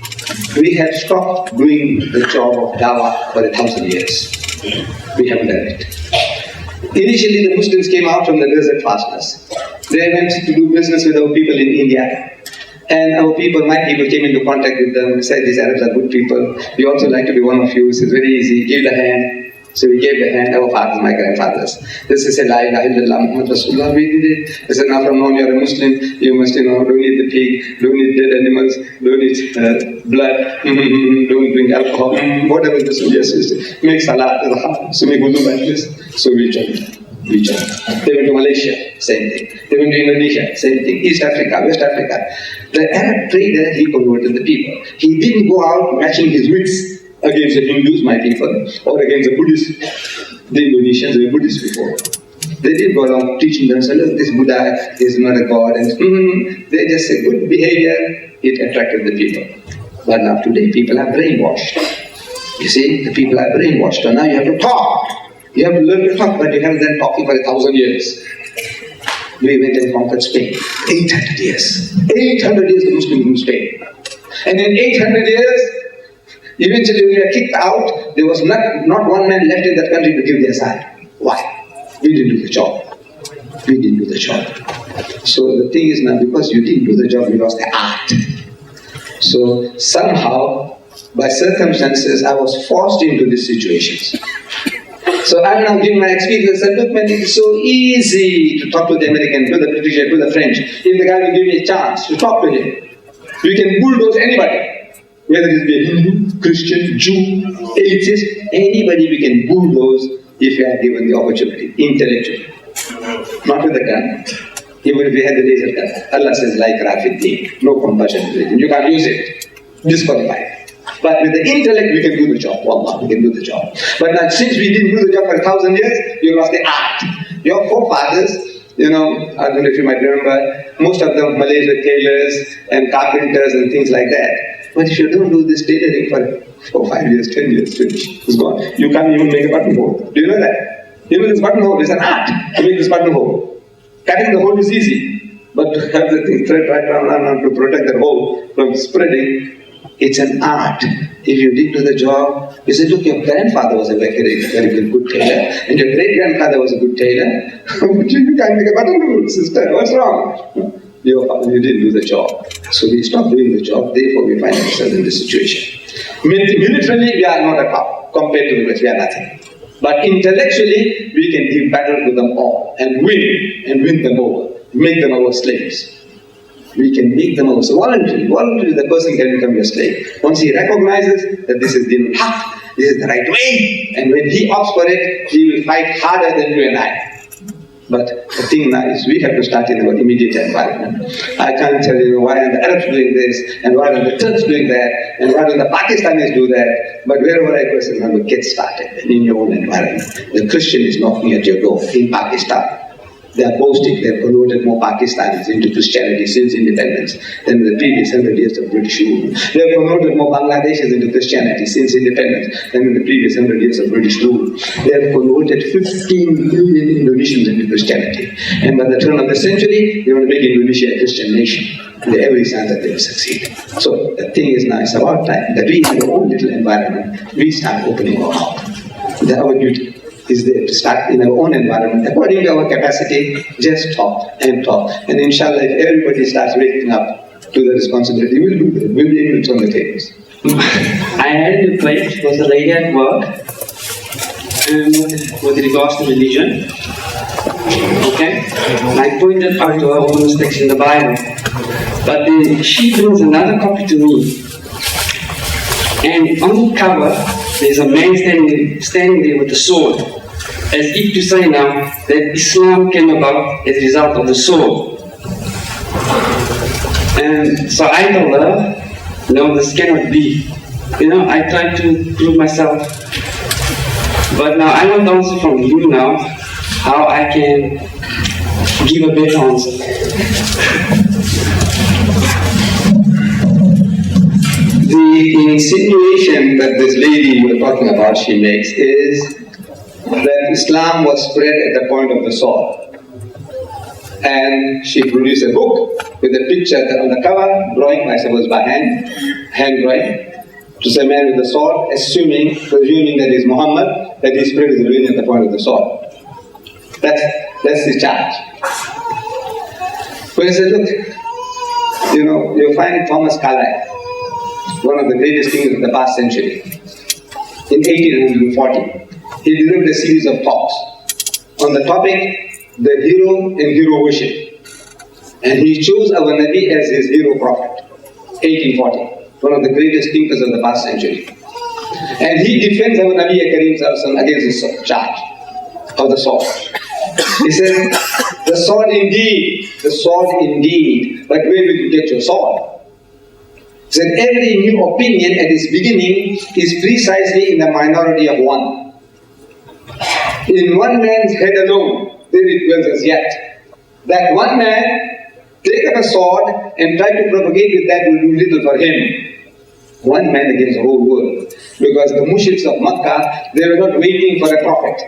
we have stopped doing the job of dawah for 1,000 years. We haven't done it. Initially, the Muslims came out from the desert fastness. They went to do business with our people in India. And our people, my people, came into contact with them, said these Arabs are good people. We also like to be one of you. So it's very easy. Give the hand. So we gave the hand, our fathers, my grandfathers. This is a La ilaha illallah Muhammad Rasulullah. We did it. They said, now from now you're a Muslim, you must, don't eat the pig, don't eat dead animals, don't eat blood, don't drink alcohol, whatever this is. Yes, make salat, so make wudu like this. So we joined. They went to Malaysia, same thing. They went to Indonesia, same thing. East Africa, West Africa. The Arab trader, he converted the people. He didn't go out matching his wits against the Hindus, my people, or against the Buddhists. The Indonesians were Buddhists before. They didn't go around teaching them, so look, this Buddha is not a god, and they just say good behavior, it attracted the people. But now today, people are brainwashed. You see, the people are brainwashed, so now you have to talk. You have to learn to talk, but you haven't done talking for 1,000 years. We went and conquered Spain. 800 years. 800 years the Muslims in Spain. And in 800 years, eventually when we were kicked out, there was not one man left in that country to give their side. Why? We didn't do the job. We didn't do the job. So the thing is now, because you didn't do the job, you lost the art. So somehow, by circumstances, I was forced into these situations. So I'm now giving my experience and look, man, it's so easy to talk to the American, to the British, to the French. If the guy will give me a chance to talk to him, you can bulldoze anybody. Whether it be a Hindu, Christian, Jew, atheist, anybody we can bulldoze if you are given the opportunity, intellectually. Not with a gun. Even if we had the laser gun. Allah says, like Rafiddin, no compassion religion. You can't use it. Disqualified. But with the intellect, we can do the job. Wallah, we can do the job. But now, since we didn't do the job for 1,000 years, you lost the art. Your forefathers, I don't know if you might remember, most of them Malays were tailors and carpenters and things like that. But if you don't do this tailoring for 5 years, 10 years, finish, it's gone. You can't even make a buttonhole. Do you know that? This buttonhole is an art to make this buttonhole. Cutting the hole is easy, but to have the thing thread right around to protect the hole from spreading, it's an art. If you did do the job, you say, look, your grandfather was a very, very good tailor, and your great-grandfather was a good tailor. But you can't make a buttonhole, sister. What's wrong? You didn't do the job. So we stopped doing the job, therefore we find ourselves in this situation. Militarily, we are not a power. Compared to the rest, we are nothing. But intellectually, we can give battle to them all and win them over. make them our slaves. We can make them our slaves. Voluntarily, the person can become your slave. Once he recognizes that this is the haq, this is the right way, and when he opts for it, he will fight harder than you and I. But the thing now is we have to start in our immediate environment. I can't tell you why are the Arabs doing this, and why are the Turks doing that, and why do the Pakistanis do that. But wherever I person will get started, and in your own environment. The Christian is knocking at your door in Pakistan. They are boasting they have converted more Pakistanis into Christianity since independence than the previous 100 years of British rule. They have converted more Bangladeshis into Christianity since independence than in the previous 100 years of British rule. They have converted 15 million Indonesians into Christianity. And by the turn of the century, they want to make Indonesia a Christian nation. And they have every sign that they will succeed. So the thing is now, it's about time that we in our own little environment, we start opening our heart. That's our duty. Is there to start in our own environment, according to our capacity, just talk and talk. And inshallah, if everybody starts waking up to the responsibility, we'll do that. We'll be able to turn the tables. I had a complaint, was a lady at work, with regards to religion. Okay? And I pointed out to her all the mistakes in the Bible. But then she brings another copy to me. And on the cover, there's a man standing there with a sword, as if to say now that Islam came about as a result of the sword. And so I told her, no, this cannot be. I tried to prove myself. But now I want to answer from you now how I can give a better answer. The insinuation that this lady you were talking about she makes is that Islam was spread at the point of the sword. And she produced a book with a picture on the cover, drawing, I suppose, by hand drawing, to say man with a sword, presuming that is Muhammad, that he spread his religion at the point of the sword. That's the charge. So he said, look, you find Thomas Carlyle, one of the greatest thinkers of the past century. In 1840, he delivered a series of talks on the topic, the hero and hero worship. And he chose our Nabi as his hero prophet. 1840, one of the greatest thinkers of the past century. And he defends our Nabi Kareem against this charge of the sword. He said, the sword indeed, but where will you get your sword? He said, every new opinion at its beginning is precisely in the minority of one. In one man's head alone, there it dwells as yet. That one man take up a sword and try to propagate with that will do little for him. One man against the whole world. Because the mushriks of Makkah, they were not waiting for a prophet.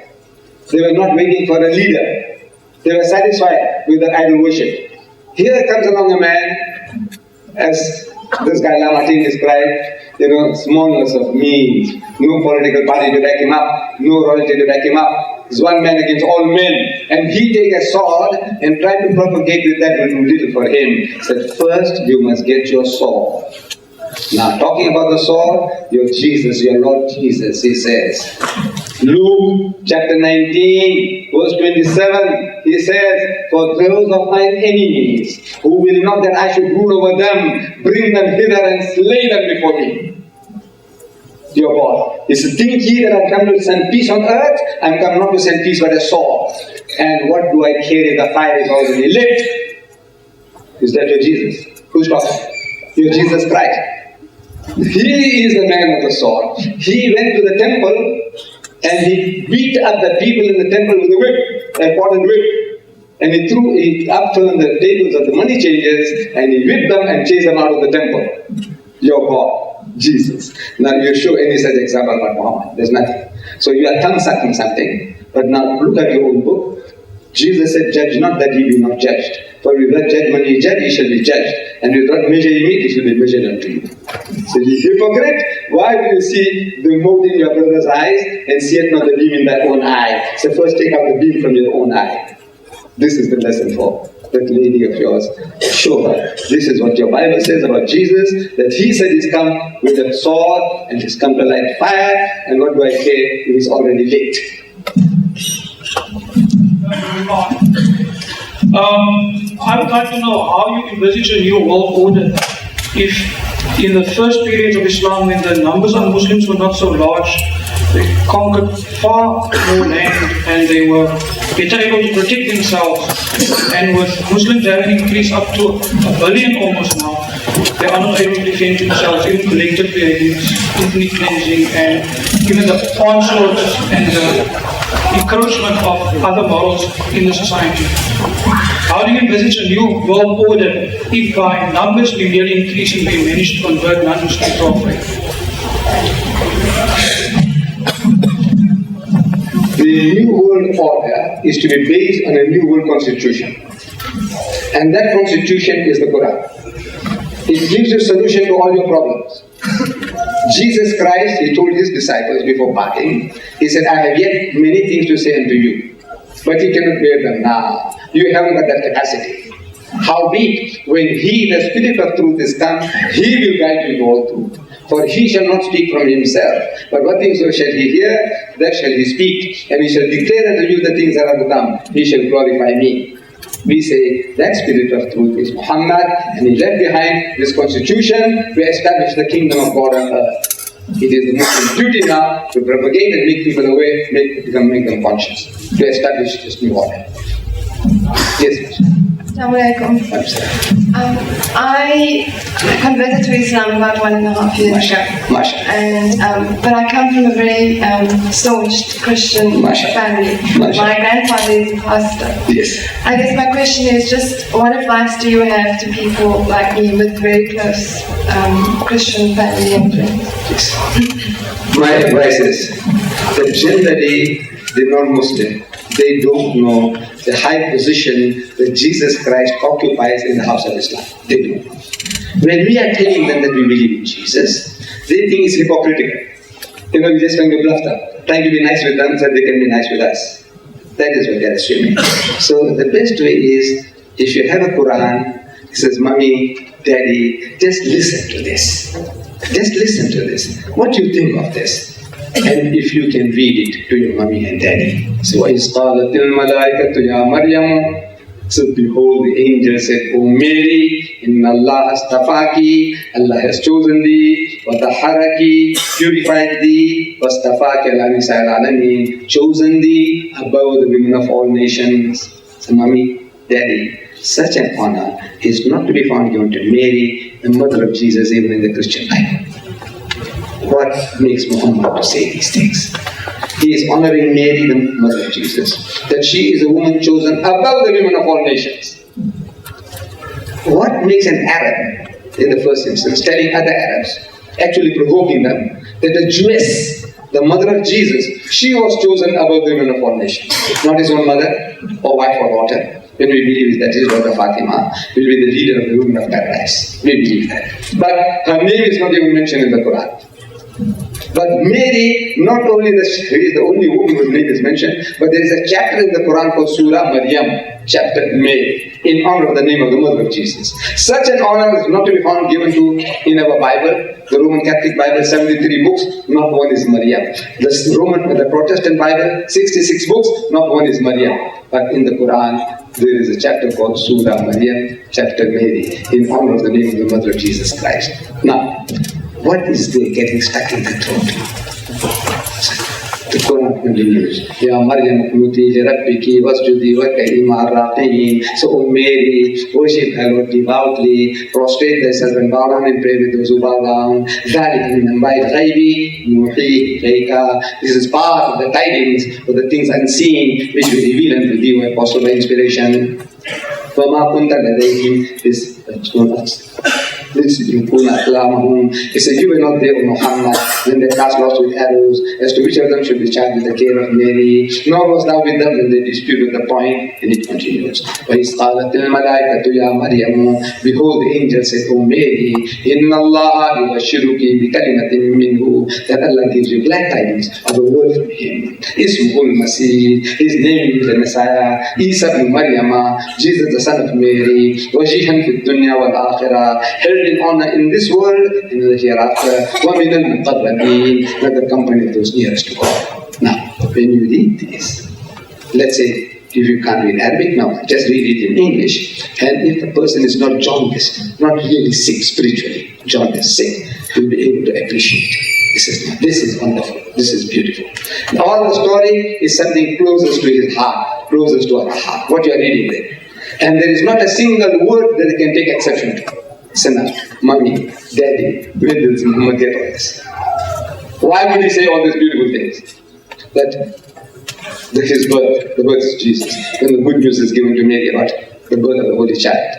They were not waiting for a leader. They were satisfied with their idol worship. Here comes along a man, as this guy Lamartine described, smallness of means, no political party to back him up, no royalty to back him up. He's one man against all men. And he take a sword and try to propagate with that will do little for him. He said, first you must get your sword. Now talking about the sword, your Jesus, your Lord Jesus, he says. Luke chapter 19, verse 27, he says, for those of mine enemies, who will not that I should rule over them, bring them hither and slay them before me. Dear God, he said, think ye that I come to send peace on earth? I am come not to send peace but a sword. And what do I carry? The fire is already lit. Is that your Jesus? Who's talking? Your Jesus Christ. He is the man of the sword. He went to the temple and he beat up the people in the temple with a whip, a potted whip. And he upturned the tables of the money changers and he whipped them and chased them out of the temple. Your God, Jesus. Now you show any such example about Muhammad. There's nothing. So you are tongue-sucking something. But now look at your own book. Jesus said, judge not that ye be not judged. For if that judgment ye judge, ye shall be judged. And if that measure ye meet, it shall be measured unto you. So ye hypocrite, why do you see the mote in your brother's eyes and see it not the beam in thy own eye? So first take out the beam from your own eye. This is the lesson for that lady of yours. Show her. This is what your Bible says about Jesus, that he said he's come with a sword and he's come to light fire, and what do I say? It is already lit. I would like to know how you envisage a new world order if in the first periods of Islam, when the numbers of Muslims were not so large, they conquered far more land and they were better able to protect themselves. And with Muslims having increased up to 1 billion almost now, they are not able to defend themselves, even collectively against ethnic cleansing and even the onslaught and the encroachment of other morals in the society. How do you envisage a new world order if by numbers we really increase and we manage to convert non-Muslims to our faith? The new world order is to be based on a new world constitution. And that constitution is the Quran. It gives you a solution to all your problems. Jesus Christ, he told his disciples before parting, he said, I have yet many things to say unto you, but you cannot bear them now. You haven't got that capacity. Howbeit, when he, the Spirit of truth, is come, he will guide you to all truth. For he shall not speak from himself, but what things shall he hear, that shall he speak, and he shall declare unto you the things that are to come. He shall glorify me. We say that Spirit of truth is Muhammad, and he left behind this constitution to establish the kingdom of God on earth. It is the Muslim duty now to propagate and make people aware, make them conscious, to establish this new order. Yes. Assalamualaikum. I converted to Islam about 1.5 years ago. And but I come from a very staunch Christian family. My grandfather is a pastor. Yes. I guess my question is just what advice do you have to people like me with very close Christian family and friends? Yes. My advice is that generally the non-Muslim, they don't know the high position that Jesus Christ occupies in the house of Islam. They don't know. When we are telling them that we believe in Jesus, they think it's hypocritical. You know, we're just trying to bluff them, trying to be nice with them so they can be nice with us. That is what they are assuming. So the best way is, if you have a Quran, it says, Mommy, Daddy, just listen to this. Just listen to this. What do you think of this? And if you can read it to your mommy and daddy. So, وَإِذْ قَالَتِ الْمَلَائِكَةُ يَا مَرْيَمُ. So behold, the angel said, O Mary, Inna Allah astafaki, Allah has chosen thee, وَتَحَرَكِ, purified thee, وَاسْتَفَاكَ الْأَنِسَى الْعَالَمِينَ, chosen thee above the women of all nations. So mommy, daddy, such an honor is not to be found given to Mary, the mother of Jesus, even in the Christian Bible. What makes Muhammad to say these things? He is honoring Mary, the mother of Jesus, that she is a woman chosen above the women of all nations. What makes an Arab, in the first instance, telling other Arabs, actually provoking them, that the Jewess, the mother of Jesus, she was chosen above the women of all nations, not his own mother, or wife or daughter. When we believe that his daughter Fatima will be the leader of the women of paradise. We believe that. But her name is not even mentioned in the Quran. But Mary, not only she is the only woman whose name is mentioned, but there is a chapter in the Quran called Surah Maryam, chapter Mary, in honor of the name of the mother of Jesus. Such an honor is not to be found given to in our Bible, the Roman Catholic Bible, 73 books, not one is Maryam. The Protestant Bible, 66 books, not one is Maryam. But in the Quran, there is a chapter called Surah Maryam, chapter Mary, in honor of the name of the mother of Jesus Christ. Now, what is there getting stuck in the throat? The Quran continues, Ya Maryam Qunuti li Rabbiki wasjudi warka'i ma'ar raqi'in. So, O Mary, worship her Lord devoutly, prostrate thyself and bow down and pray with those who bow down. ذَلِكَ مِنْ أَنْبَاءِ الْغَيْبِ نُوحِيهِ إِلَيْكَ. This is part of the tidings of the things unseen which we reveal unto thee, O Apostle, by inspiration. وَمَا كُنْتَ لَدَيْهِمْ. He said, you were not there, O Muhammad, when they cast lots with arrows, as to which of them should be charged with the care of Mary, nor was thou with them when they disputed the point, and it continues. وَإِذْ قَالَتِ الْمَلَائِكَةُ يَا مَرْيَمُ. Behold, the angel said, O Mary, إِنَّ اللَّهَ يُبَشِّرُكِ بِكَلِمَةٍ مِّنْهُ, that Allah gives you glad tidings of a word from Him. اسمه المسيح, His name is the Messiah, Isa ibn Maryam, Jesus the son of Mary, وَجِيهًا فِي الدُّنْيَا وَالْآخِرَةِ, held in honor in this world and in the hereafter, وَمِنَ الْمُقَرَّبِينَ, not the company of those nearest to God. Now, when you read this, let's say If you can't read Arabic, no, just read it in English. And if the person is not jaundiced, not really sick spiritually, jaundiced, sick, you'll be able to appreciate it. This is wonderful. This is beautiful. And all the story is something closest to his heart, closest to our heart, what you are reading there. And there is not a single word that they can take exception to. Sana, mommy, daddy, where does Muhammad get all this? Why would he say all these beautiful things? That his birth, the birth of Jesus, when the good news is given to Mary about the birth of the Holy Child,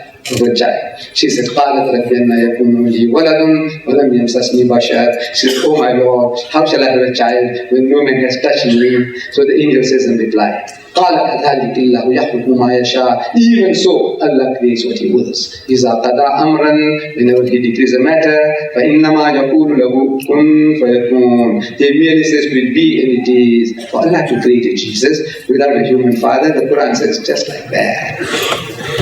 she said, قالت رب أن يكون لي ولد ولم يمسسني بشر. She said, oh my Lord, how shall I have a child when no man has touched me? So the angel says in reply, قال كذلك الله يخلق ما يشاء. Even so, Allah creates what He wills. إذا قضى أمرا, whenever He decrees a matter, فإنما يقول له كن فيكون. He merely says will be and it is. For Allah to create Jesus without a human father, the Quran says just like that.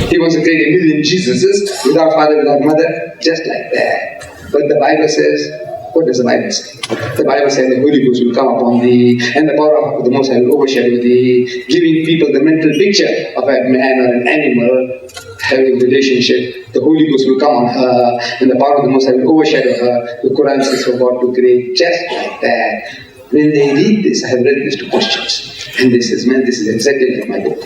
He wants to create a million Jesuses without father, without mother, just like that. But the Bible says, what does the Bible say? The Bible says the Holy Ghost will come upon thee, and the power of the Most High will overshadow thee, giving people the mental picture of a man or an animal having a relationship. The Holy Ghost will come on her, and the power of the Most High will overshadow her. The Quran says for God to create just like that. When they read this, I have read this to Christians, and they says, man, this is exactly like my book.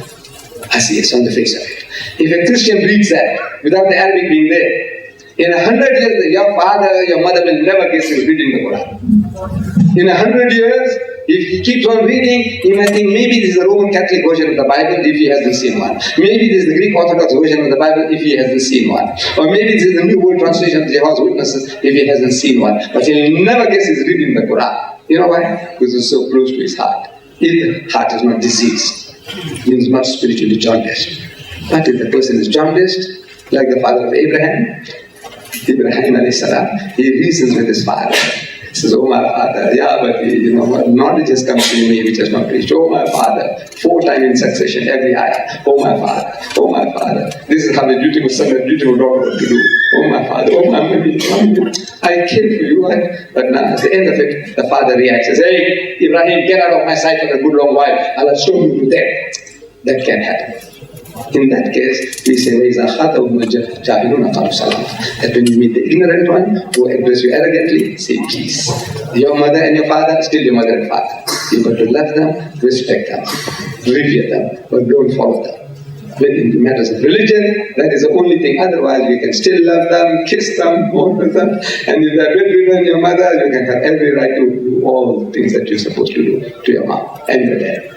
I see it's on the face of it. If a Christian reads that, without the Arabic being there, in 100 years, your father, your mother will never guess he's reading the Quran. In 100 years, if he keeps on reading, he might think maybe this is the Roman Catholic version of the Bible if he hasn't seen one. Maybe this is the Greek Orthodox version of the Bible if he hasn't seen one. Or maybe this is the New World Translation of the Jehovah's Witnesses if he hasn't seen one. But he'll never guess he's reading the Quran. You know why? Because it's so close to his heart. If the heart is not diseased, he is not spiritually jaundiced. But if the person is jaundiced, like the father of Ibrahim alayhi salam, he reasons with his father. He says, oh my father, yeah, but knowledge has come to me which has not reached. Oh my father, 4 times in succession, every ayah. Oh my father, oh my father. This is how the dutiful son and dutiful daughter ought to do. Oh my father, oh my mommy, I care for you, right? But now at the end of it, the father reacts and says, hey, Ibrahim, get out of my sight for a good long while. I'll stone you to death. That can't happen. In that case, we say, that when you meet the ignorant one who address you arrogantly, say peace. Your mother and your father, still your mother and father. You've got to love them, respect them, revere them, but don't follow them. When in the matters of religion, that is the only thing. Otherwise, you can still love them, kiss them, walk with them. And if they're bedridden, your mother, you can have every right to do all the things that you're supposed to do to your mom and your dad.